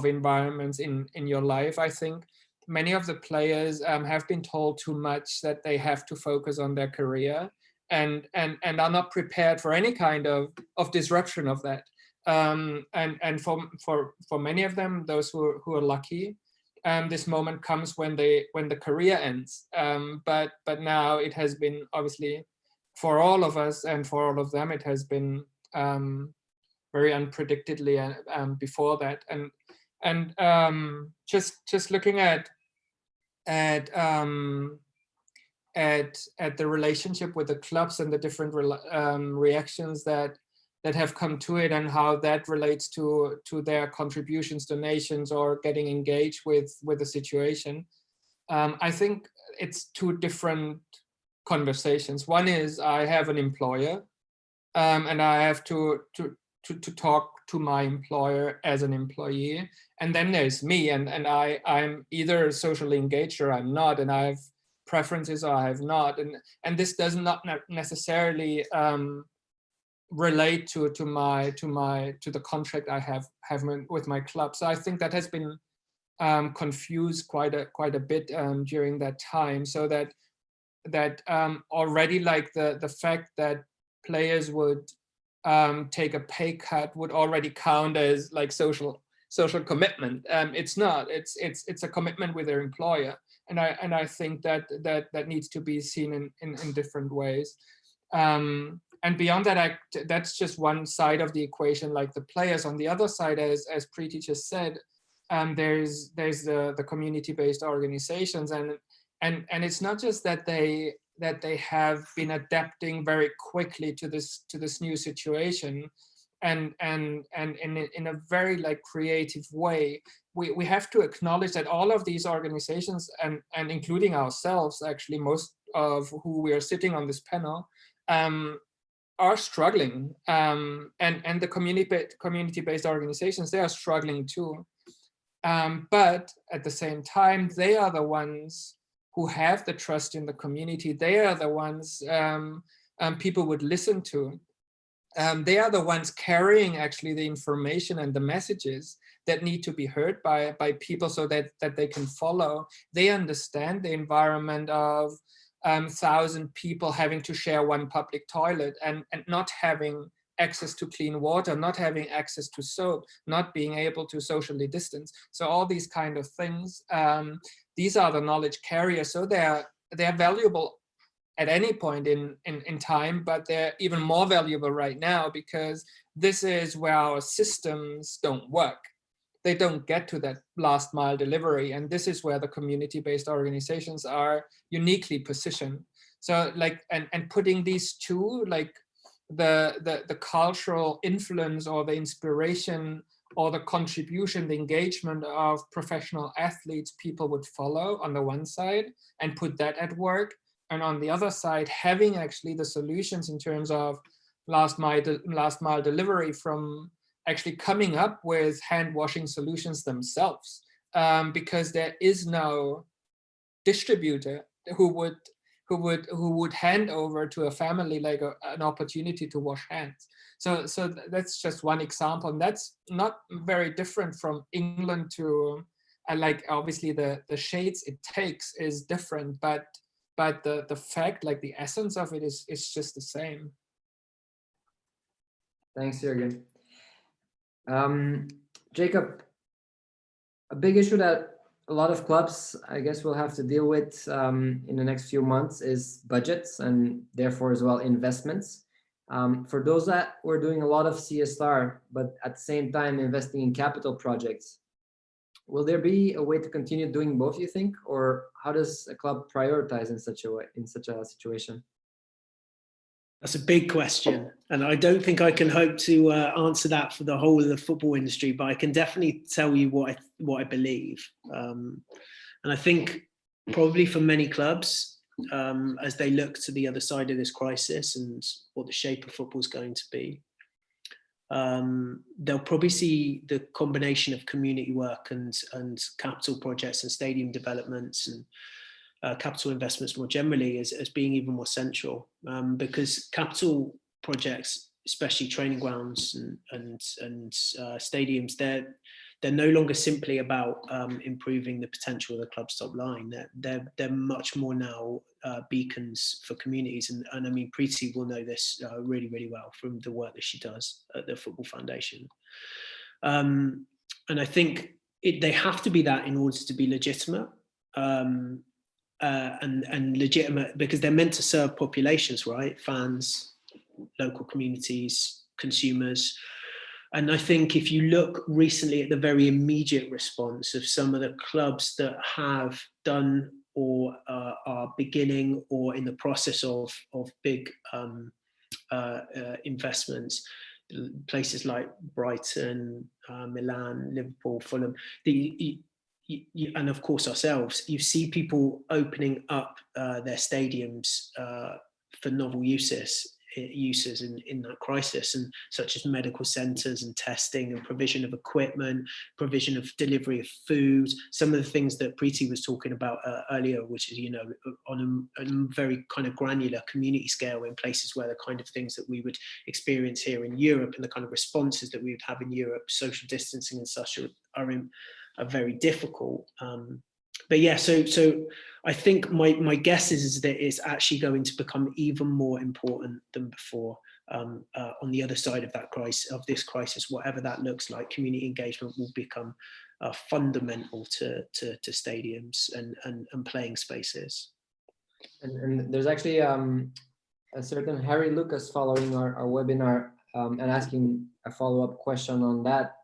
environments in your life. I think many of the players have been told too much that they have to focus on their career, and are not prepared for any kind of disruption of that. And for many of them, those who are lucky, this moment comes when the career ends. But now it has been, obviously, for all of us and for all of them, it has been very unpredictably before that. And just looking at the relationship with the clubs and the different reactions that have come to it, and how that relates to their contributions, donations, or getting engaged with the situation. I think it's two different conversations. One is, I have an employer, and I have to talk to my employer as an employee, and then there's me, and I'm either socially engaged or I'm not, and I have preferences or I have not, and this does not necessarily relate to the contract I have with my club. So I think that has been confused quite a bit during that time, so that already, like the fact that players would take a pay cut would already count as like social social commitment. It's not. It's a commitment with their employer, and I think that needs to be seen in different ways. And beyond that, that's just one side of the equation, like the players. On the other side, as Preeti just said, there's the community-based organizations, and it's not just that they have been adapting very quickly to this new situation, and in a very like creative way. We have to acknowledge that all of these organizations, and including ourselves, actually, most of who we are sitting on this panel, are struggling, and the community-based organizations, they are struggling too. But at the same time, they are the ones who have the trust in the community. They are the ones people would listen to. They are the ones carrying actually the information and the messages that need to be heard by people, so that they can follow. They understand the environment of 1,000 people having to share one public toilet, and not having access to clean water, not having access to soap, not being able to socially distance. So all these kind of things, these are the knowledge carriers. So they're valuable at any point in time, but they're even more valuable right now, because this is where our systems don't work. They don't get to that last mile delivery. And this is where the community-based organizations are uniquely positioned. So like, and putting these two, like the cultural influence or the inspiration or the contribution, the engagement of professional athletes people would follow on the one side, and put that at work. And on the other side, having actually the solutions in terms of last mile delivery, from actually coming up with hand washing solutions themselves, because there is no distributor who would hand over to a family like an opportunity to wash hands. So that's just one example, and that's not very different from England to, like, obviously the shades it takes is different, but the fact, like the essence of it is just the same. Thanks, Jürgen. Jacob, a big issue that a lot of clubs, I guess, will have to deal with in the next few months is budgets, and therefore as well investments. For those that were doing a lot of CSR, but at the same time investing in capital projects, will there be a way to continue doing both, you think? Or how does a club prioritize in such a situation? That's a big question, and I don't think I can hope to answer that for the whole of the football industry, but I can definitely tell you what I believe. And I think probably for many clubs, as they look to the other side of this crisis and what the shape of football is going to be, they'll probably see the combination of community work and capital projects and stadium developments and capital investments more generally as being even more central, because capital projects, especially training grounds and stadiums, they're no longer simply about improving the potential of the club's top line. They're much more now beacons for communities, and I mean, Preeti will know this really, really well from the work that she does at the Football Foundation. And I think they have to be that in order to be legitimate. And legitimate because they're meant to serve populations, right? Fans, local communities, consumers. And I think if you look recently at the very immediate response of some of the clubs that have done or are beginning or in the process of big investments, places like Brighton, Milan, Liverpool, Fulham, and of course ourselves, you see people opening up their stadiums for novel uses in that crisis, and such as medical centres and testing and provision of equipment, provision of delivery of food, some of the things that Preeti was talking about earlier, which is, you know, on a very kind of granular community scale in places where the kind of things that we would experience here in Europe and the kind of responses that we would have in Europe, social distancing and such, are very difficult. But yeah, so I think my guess is that it's actually going to become even more important than before. On the other side of that crisis, of this crisis, whatever that looks like, community engagement will become fundamental to stadiums and playing spaces. And there's actually a certain Harry Lucas following our webinar and asking a follow-up question on that.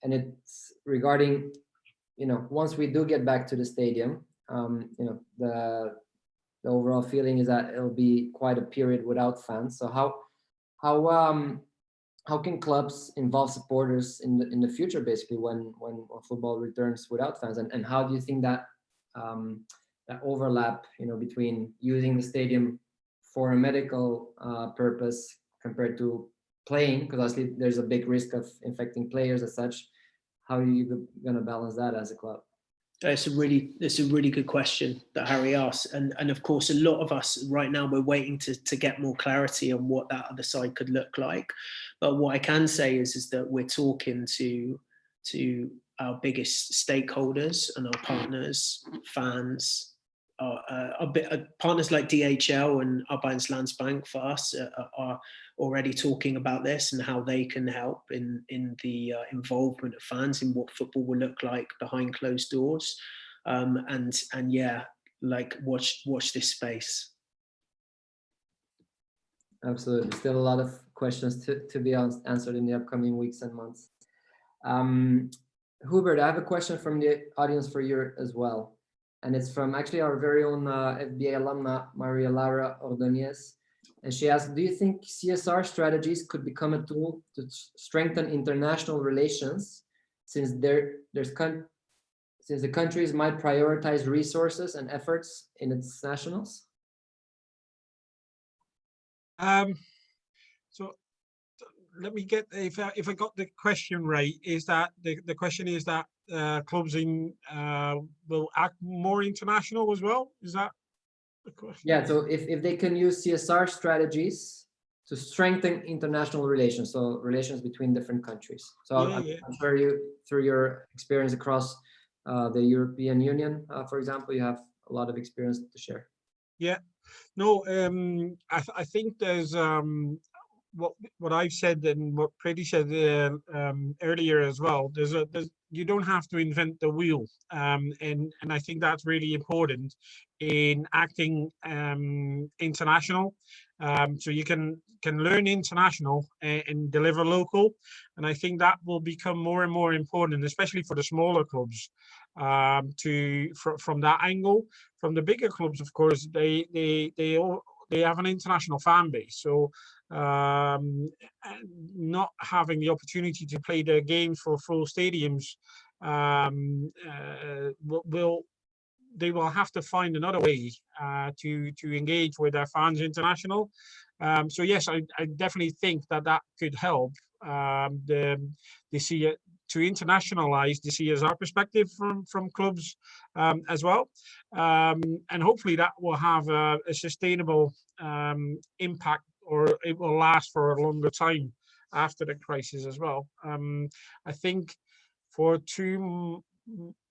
And it's regarding, once we do get back to the stadium, the overall feeling is that it'll be quite a period without fans. So how can clubs involve supporters in the future, basically, when football returns without fans? And how do you think that that overlap, between using the stadium for a medical purpose compared to playing, because obviously there's a big risk of infecting players as such. How are you gonna balance that as a club? It's a really good question that Harry asked, and of course a lot of us right now, we're waiting to get more clarity on what that other side could look like. But what I can say is that we're talking to our biggest stakeholders and our partners, fans, partners like DHL and Arbeidens Landsbank for us are already talking about this and how they can help in the involvement of fans in what football will look like behind closed doors. And yeah, like watch this space. Absolutely. Still a lot of questions to be answered in the upcoming weeks and months. Hubert, I have a question from the audience for you as well. And it's from actually our very own FBA alumna, Maria Laura Ordonez. And she asked, do you think CSR strategies could become a tool to strengthen international relations since the countries might prioritize resources and efforts in its nationals? So let me get, if I got the question right, is that the question is that clubs will act more international as well? Is that the question? Yeah, so if they can use CSR strategies to strengthen international relations, so relations between different countries. So Yeah, I'm sure you, through your experience across the European Union, for example, you have a lot of experience to share. Yeah, no, I think there's what I've said and what Preeti said earlier as well. There's you don't have to invent the wheel, and I think that's really important in acting international. So you can learn international and deliver local, and I think that will become more and more important, especially for the smaller clubs. From that angle. From the bigger clubs, of course, they have an international fan base, so not having the opportunity to play their games for full stadiums, they will have to find another way to engage with their fans international. So yes, I definitely think that could help to internationalize the CSR perspective from clubs as well, and hopefully that will have a sustainable impact, or it will last for a longer time after the crisis as well. I think for too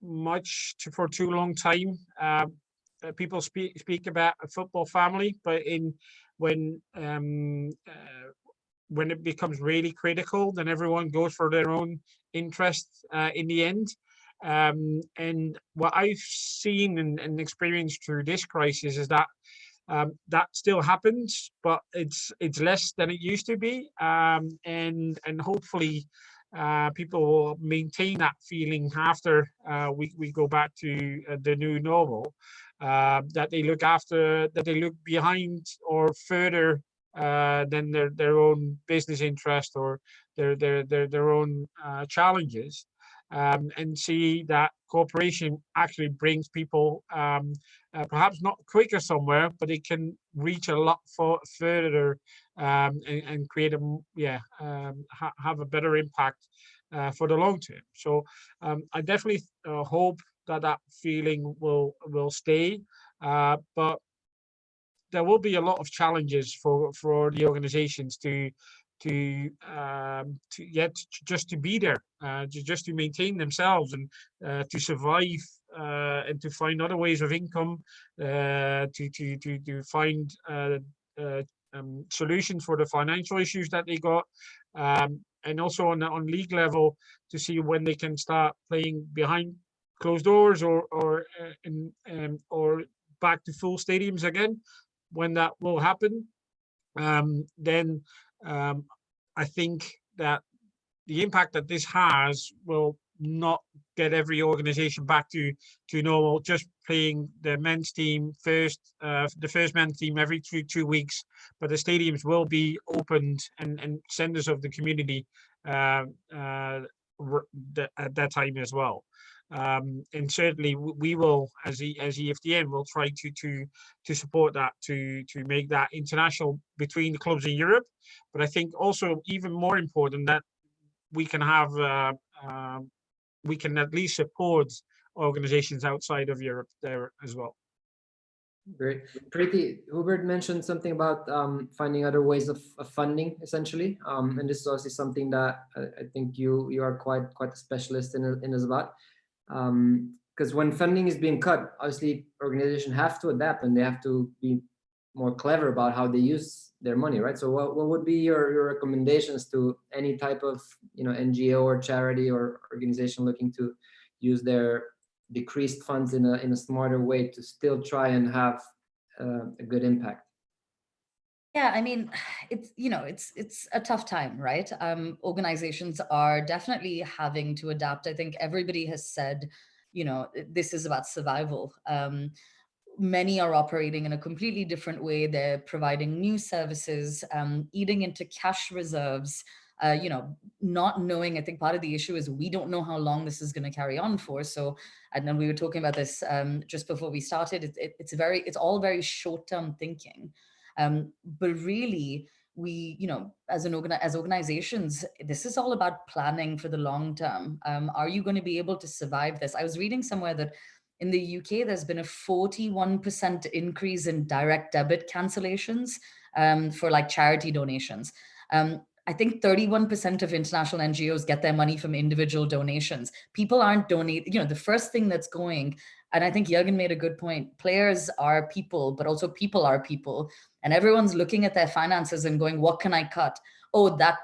long time, people speak about a football family, but when it becomes really critical, then everyone goes for their own interests in the end. And what I've seen and experienced through this crisis is that that still happens, but it's less than it used to be. And hopefully people will maintain that feeling after we go back to the new normal, that they look behind or further than their own business interest or their own challenges, and see that cooperation actually brings people perhaps not quicker somewhere, but it can reach a lot further and create have a better impact for the long term. So I definitely hope that feeling will stay, but there will be a lot of challenges for the organizations just to be there, just to maintain themselves and to survive and to find other ways of income, to find solutions for the financial issues that they got, and also on league level to see when they can start playing behind closed doors or back to full stadiums again. When that will happen, then I think that the impact that this has will not get every organization back to normal, just playing the men's team first, the first men's team every 2 weeks, but the stadiums will be opened and centers of the community at that time as well. And certainly we will, as EFDN, will try to support that, to make that international between the clubs in Europe. But I think also even more important that we can have we can at least support organizations outside of Europe there as well. Great. Preeti, Hubert mentioned something about finding other ways of funding, essentially, and this is also something that I think you are quite a specialist in as about. Because when funding is being cut, obviously organizations have to adapt and they have to be more clever about how they use their money, right? So what would be your recommendations to any type of NGO or charity or organization looking to use their decreased funds in a smarter way to still try and have a good impact? Yeah, I mean, it's a tough time, right? Organizations are definitely having to adapt. I think everybody has said, this is about survival. Many are operating in a completely different way. They're providing new services, eating into cash reserves, not knowing. I think part of the issue is we don't know how long this is going to carry on for. So, and then we were talking about this just before we started. It's all very short-term thinking. But really, we, as organizations, this is all about planning for the long term. Are you going to be able to survive this? I was reading somewhere that in the UK, there's been a 41% increase in direct debit cancellations for like charity donations. I think 31% of international NGOs get their money from individual donations. People aren't donating, the first thing that's going, and I think Jürgen made a good point, players are people, but also people are people. And everyone's looking at their finances and going, what can I cut? Oh, that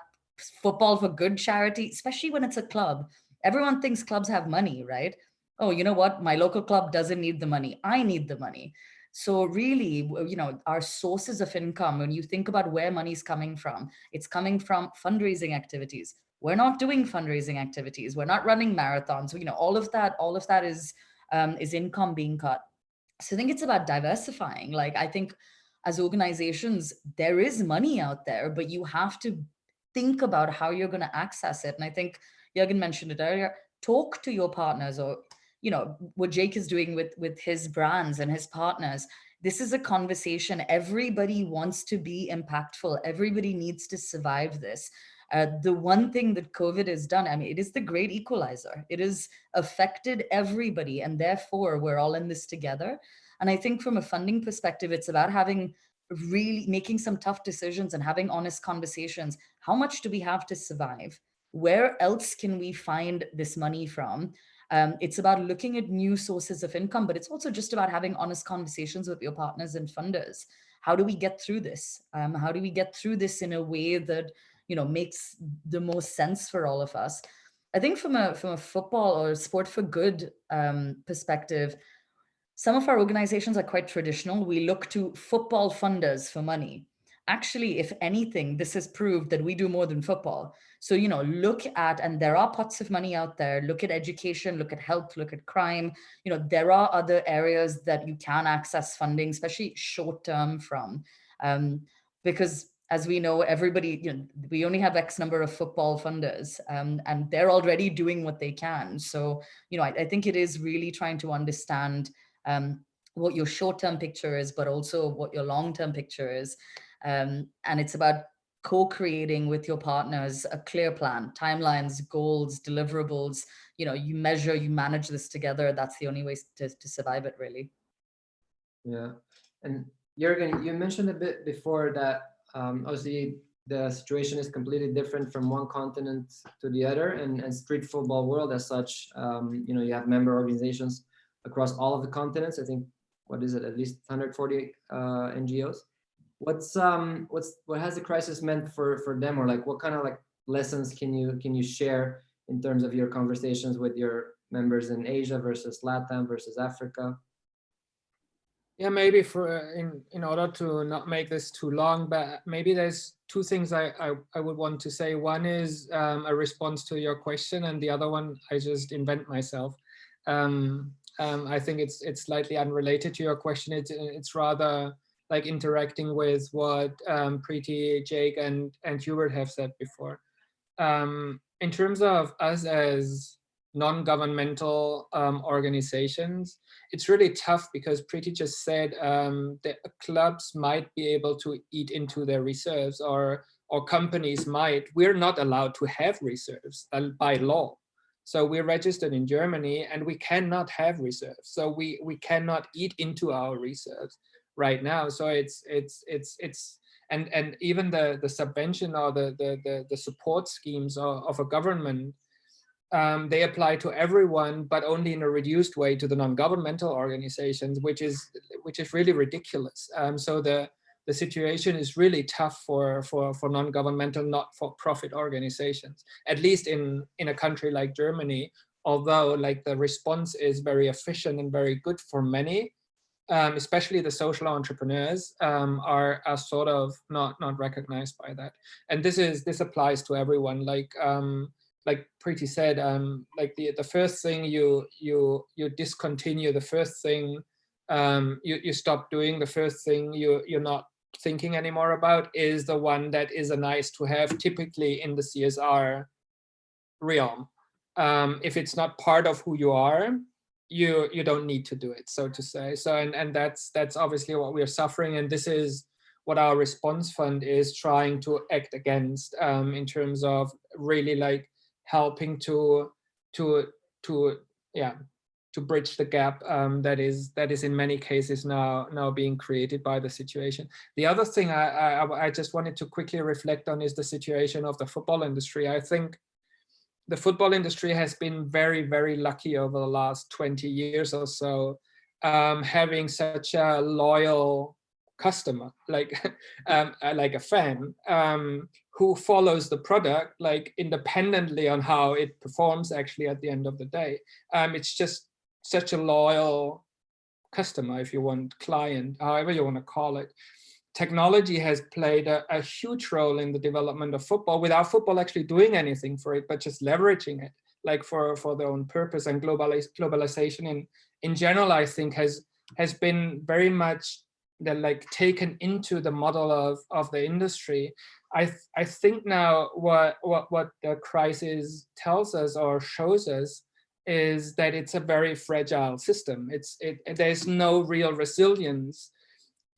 football for good charity, especially when it's a club. Everyone thinks clubs have money, right? Oh, you know what? My local club doesn't need the money. I need the money. So really, our sources of income, when you think about where money's coming from, it's coming from fundraising activities. We're not doing fundraising activities. We're not running marathons. All of that is income being cut. So I think it's about diversifying. Like, I think as organizations, there is money out there, but you have to think about how you're going to access it. And I think Jürgen mentioned it earlier, talk to your partners, or what Jake is doing with his brands and his partners. This is a conversation. Everybody wants to be impactful. Everybody needs to survive this. The one thing that COVID has done, I mean, it is the great equalizer. It has affected everybody, and therefore we're all in this together. And I think from a funding perspective, it's about really making some tough decisions and having honest conversations. How much do we have to survive? Where else can we find this money from? It's about looking at new sources of income, but it's also just about having honest conversations with your partners and funders. How do we get through this? How do we get through this in a way that makes the most sense for all of us? I think from a football or sport for good perspective, some of our organizations are quite traditional. We look to football funders for money. Actually, if anything, this has proved that we do more than football. So, look at, and there are pots of money out there. Look at education, look at health, look at crime. There are other areas that you can access funding, especially short term from, because as we know, everybody, we only have X number of football funders, and they're already doing what they can. So, I think it is really trying to understand what your short-term picture is, but also what your long-term picture is. And it's about co-creating with your partners a clear plan, timelines, goals, deliverables. You measure, you manage this together. That's the only way to survive it, really. Yeah. And Jürgen, you mentioned a bit before that obviously the situation is completely different from one continent to the other, and street football world as such, you have member organizations across all of the continents. I think, what is it, at least 140 NGOs. What has the crisis meant for them, or like what kind of like lessons can you share in terms of your conversations with your members in Asia versus Latam versus Africa? Yeah, maybe in order to not make this too long, but maybe there's two things I would want to say. One is a response to your question, and the other one I just invent myself. I think it's slightly unrelated to your question. It's rather like interacting with what Preeti, Jake, and Hubert have said before. In terms of us as non-governmental organizations, it's really tough because Preeti just said that clubs might be able to eat into their reserves, or companies might. We're not allowed to have reserves by law. So we're registered in Germany and we cannot have reserves. So we cannot eat into our reserves right now. So it's and even the subvention or the support schemes of a government, they apply to everyone, but only in a reduced way to the non-governmental organizations, which is really ridiculous. So the situation is really tough for non-governmental, not-for-profit organizations, at least in a country like Germany, although like the response is very efficient and very good for many, especially the social entrepreneurs are sort of not recognized by that. And this applies to everyone. Like Preeti said, like the first thing you discontinue, the first thing you stop doing, the first thing you're not thinking anymore about is the one that is a nice to have, typically in the CSR realm. If it's not part of who you are, you don't need to do it, so to say. So and that's obviously what we're suffering, and this is what our response fund is trying to act against, in terms of really like helping to bridge the gap that is in many cases now being created by the situation. The other thing I just wanted to quickly reflect on is the situation of the football industry. I think the football industry has been very, very lucky over the last 20 years or so, having such a loyal customer, like a fan, who follows the product like independently on how it performs actually at the end of the day. It's just such a loyal customer, if you want, client, however you want to call it. Technology has played a huge role in the development of football, without football actually doing anything for it, but just leveraging it like for their own purpose. And globalization in general, I think has been very much like taken into the model of the industry. I think now what the crisis tells us or shows us is that it's a very fragile system. There's no real resilience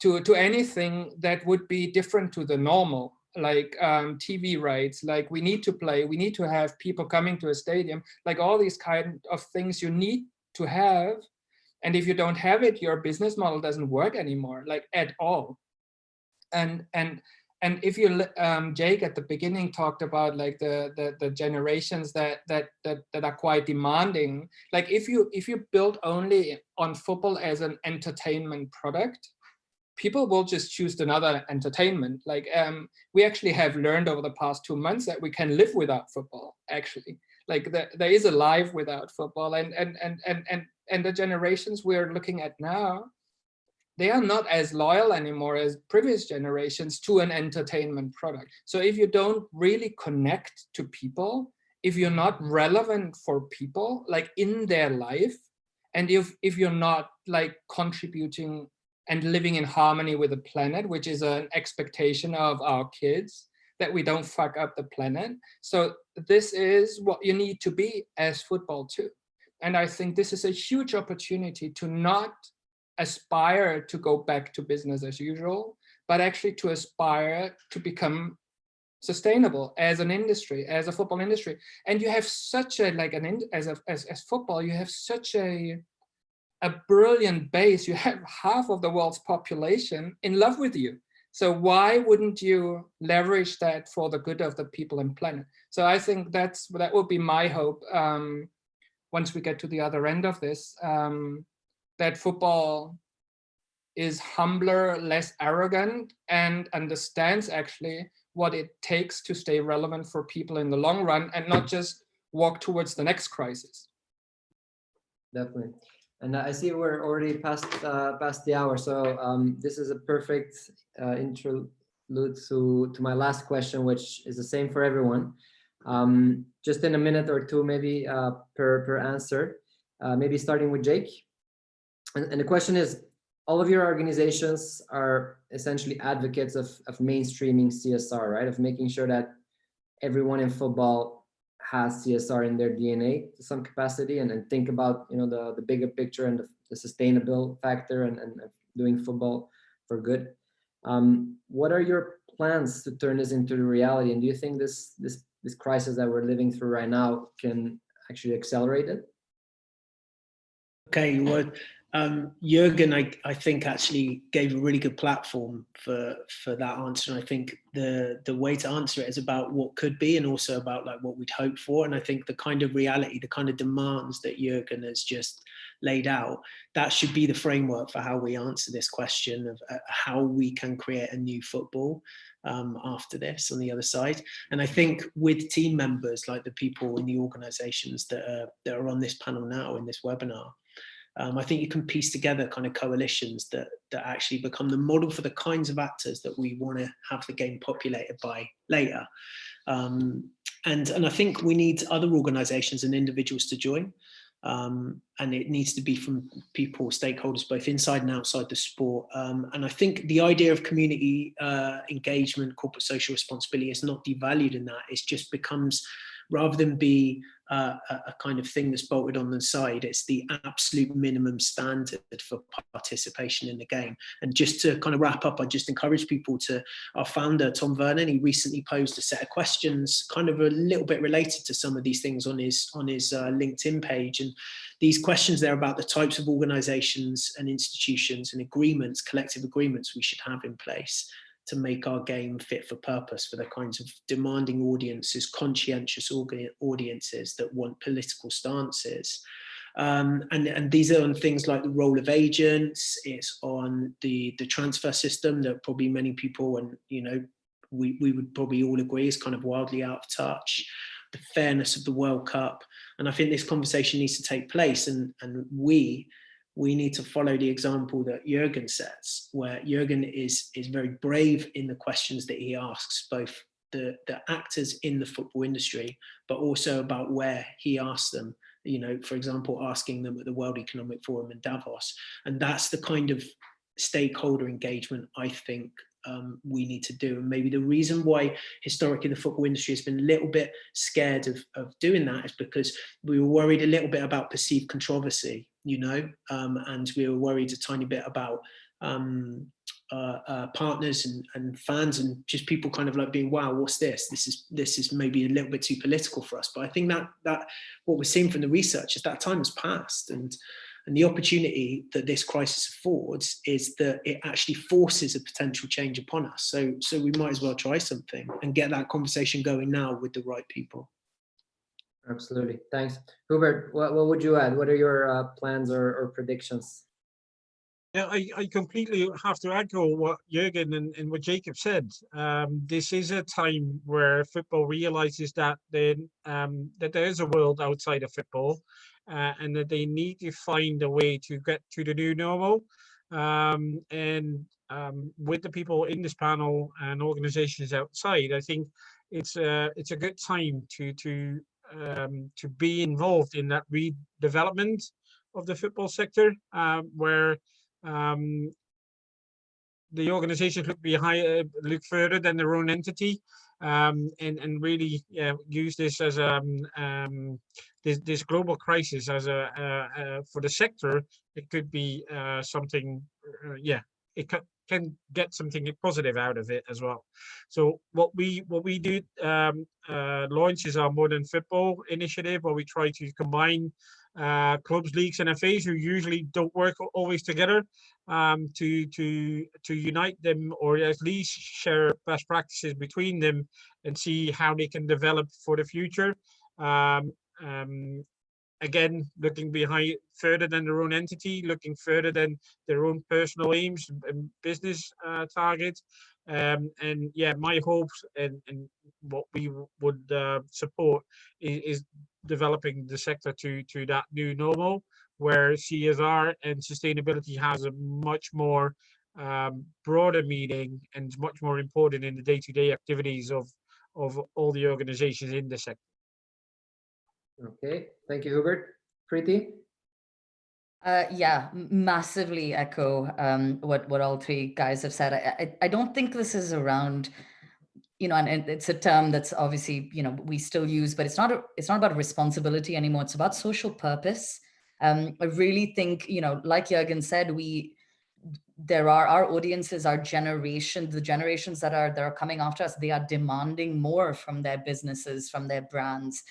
to anything that would be different to the normal, like TV rights, like we need to play, we need to have people coming to a stadium, like all these kind of things you need to have. And if you don't have it, your business model doesn't work anymore, like at all. And if you, Jake at the beginning talked about like the generations that are quite demanding. Like if you build only on football as an entertainment product, people will just choose another entertainment. Like we actually have learned over the past 2 months that we can live without football. Actually, like there is a life without football, and the generations we're looking at now, they are not as loyal anymore as previous generations to an entertainment product. So if you don't really connect to people, if you're not relevant for people, like in their life, and if you're not like contributing and living in harmony with the planet, which is an expectation of our kids, that we don't fuck up the planet. So this is what you need to be as football too. And I think this is a huge opportunity to not aspire to go back to business as usual, but actually to aspire to become sustainable as an industry, as a football industry. And you have such a, like as football, you have such a brilliant base. You have half of the world's population in love with you. So why wouldn't you leverage that for the good of the people and planet? So I think that would be my hope once we get to the other end of this, that football is humbler, less arrogant, and understands actually what it takes to stay relevant for people in the long run and not just walk towards the next crisis. Definitely. And I see we're already past the hour, so this is a perfect interlude to my last question, which is the same for everyone. Just in a minute or two, maybe per answer, maybe starting with Jake. And the question is, all of your organizations are essentially advocates of mainstreaming CSR, right? Of making sure that everyone in football has CSR in their DNA to some capacity, and then think about, you know, the bigger picture and the sustainable factor and doing football for good. What are your plans to turn this into reality? And do you think this crisis that we're living through right now can actually accelerate it? Okay, well, Jürgen, I think actually gave a really good platform for that answer. And I think the way to answer it is about what could be, and also about like what we'd hope for. And I think the kind of reality, the kind of demands that Jürgen has just laid out, that should be the framework for how we answer this question of how we can create a new football after this on the other side. And I think with team members, like the people in the organizations that are on this panel now in this webinar, I think you can piece together kind of coalitions that actually become the model for the kinds of actors that we want to have the game populated by later. And I think we need other organizations and individuals to join. And it needs to be from people, stakeholders, both inside and outside the sport. And I think the idea of community engagement, corporate social responsibility is not devalued in that. It just becomes, rather than be a kind of thing that's bolted on the side, it's the absolute minimum standard for participation in the game. And just to kind of wrap up, I just encourage people to, our founder, Tom Vernon, he recently posed a set of questions kind of a little bit related to some of these things on his LinkedIn page. And these questions there about the types of organizations and institutions and agreements, collective agreements we should have in place to make our game fit for purpose for the kinds of demanding audiences, conscientious audiences that want political stances. And these are on things like the role of agents, it's on the transfer system that probably many people, and you know, we would probably all agree is kind of wildly out of touch, the fairness of the World Cup. And I think this conversation needs to take place, and we need to follow the example that Jürgen sets, where Jürgen is very brave in the questions that he asks, both the actors in the football industry, but also about where he asks them, you know, for example, asking them at the World Economic Forum in Davos. And that's the kind of stakeholder engagement I think we need to do. And maybe the reason why historically the football industry has been a little bit scared of doing that is because we were worried a little bit about perceived controversy, you know, and we were worried a tiny bit about partners and fans and just people kind of like being, wow, what's this? This is maybe a little bit too political for us. But I think that what we're seeing from the research is that time has passed, and the opportunity that this crisis affords is that it actually forces a potential change upon us. So we might as well try something and get that conversation going now with the right people. Absolutely. Thanks. Hubert, what would you add? What are your plans or predictions? Yeah, I completely have to echo what Jürgen and what Jacob said. This is a time where football realizes that that there is a world outside of football, and that they need to find a way to get to the new normal. With the people in this panel and organizations outside, I think it's a good time to be involved in that redevelopment of the football sector, where the organizations look further than their own entity, and really use this as this global crisis as for the sector. It could be something, it can get something positive out of it as well. So what we do launch is our Modern Football initiative, where we try to combine clubs, leagues, and FAs who usually don't work always together, to unite them, or at least share best practices between them and see how they can develop for the future. again, looking behind further than their own entity, looking further than their own personal aims and business targets. And yeah, my hopes and what we would support is developing the sector to that new normal, where CSR and sustainability has a much more broader meaning and much more important in the day-to-day activities of all the organizations in the sector. Okay, thank you, Hubert. Preeti? Yeah, massively echo what all three guys have said. I don't think this is around, you know, and it's a term that's obviously, you know, we still use, but it's not about responsibility anymore. It's about social purpose. I really think, you know, like Jürgen said, there are our audiences, our generation, the generations that are coming after us, they are demanding more from their businesses, from their brands.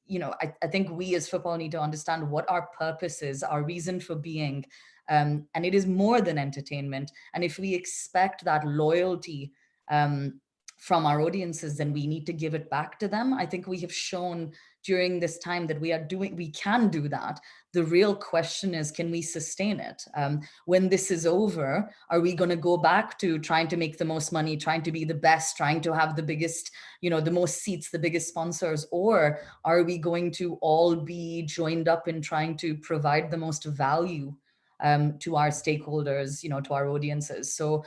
You know, I think we as football need to understand what our purpose is, our reason for being, and it is more than entertainment. And if we expect that loyalty from our audiences, then we need to give it back to them. I think we have shown during this time that we can do that. The real question is, can we sustain it? When this is over, are we going to go back to trying to make the most money, trying to be the best, trying to have the biggest, you know, the most seats, the biggest sponsors, or are we going to all be joined up in trying to provide the most value to our stakeholders, you know, to our audiences? So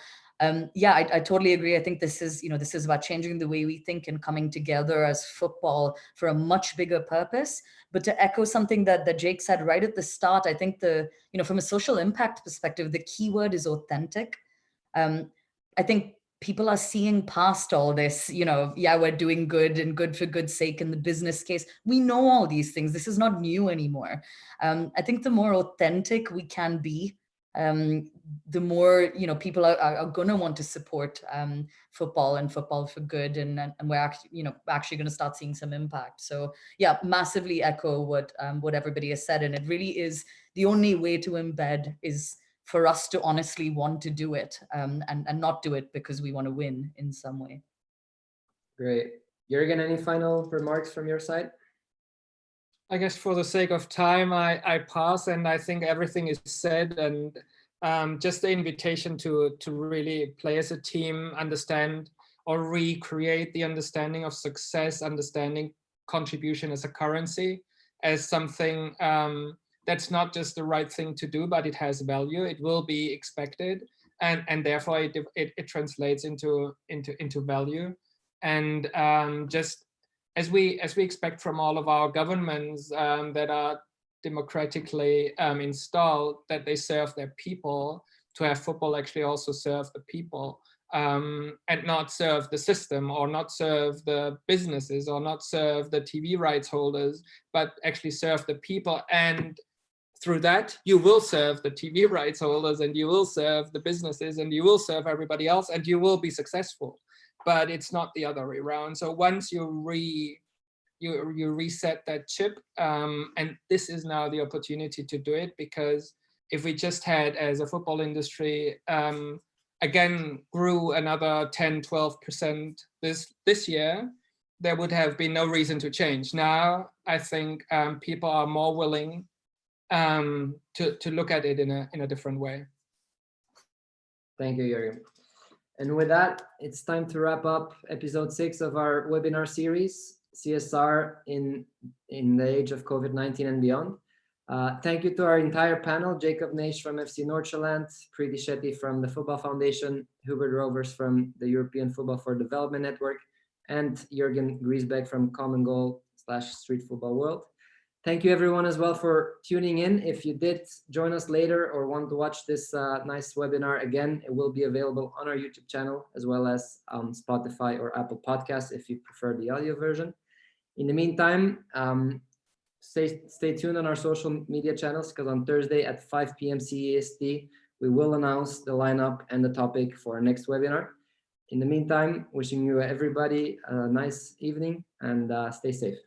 yeah, I totally agree. I think this is, you know, this is about changing the way we think and coming together as football for a much bigger purpose. But to echo something that Jake said right at the start, I think you know, from a social impact perspective, the key word is authentic. I think people are seeing past all this, you know, yeah, we're doing good and good for good's sake in the business case. We know all these things. This is not new anymore. I think the more authentic we can be, the more, you know, people are going to want to support football and football for good, and we're actually, you know, actually going to start seeing some impact. So yeah, massively echo what everybody has said, and it really is the only way to embed is for us to honestly want to do it, and not do it because we want to win in some way. Great. Jürgen, any final remarks from your side? I guess for the sake of time, I pass, and I think everything is said, and just the invitation to really play as a team, understand or recreate the understanding of success, understanding contribution as a currency, as something that's not just the right thing to do, but it has value. It will be expected, and therefore it translates into value, and just as we expect from all of our governments that are democratically installed, that they serve their people, to have football actually also serve the people, and not serve the system, or not serve the businesses, or not serve the TV rights holders, but actually serve the people. And through that, you will serve the TV rights holders, and you will serve the businesses, and you will serve everybody else, and you will be successful. But it's not the other way around. So once you reset that chip, and this is now the opportunity to do it, because if we just had, as a football industry, again grew another 10-12% this year, there would have been no reason to change. Now I think people are more willing to look at it in a different way. Thank you, Jürgen. And with that, it's time to wrap up episode 6 of our webinar series, CSR in the age of COVID-19 and beyond. Thank you to our entire panel, Jacob Naish from FC Nordsjaelland, Preeti Shetty from the Football Foundation, Hubert Rovers from the European Football for Development Network, and Jürgen Griesbeck from Common Goal / Street Football World. Thank you everyone as well for tuning in. If you did join us later or want to watch this nice webinar again, it will be available on our YouTube channel, as well as on Spotify or Apple Podcasts if you prefer the audio version. In the meantime, stay tuned on our social media channels, because on Thursday at 5 p.m. CEST, we will announce the lineup and the topic for our next webinar. In the meantime, wishing you everybody a nice evening, and stay safe.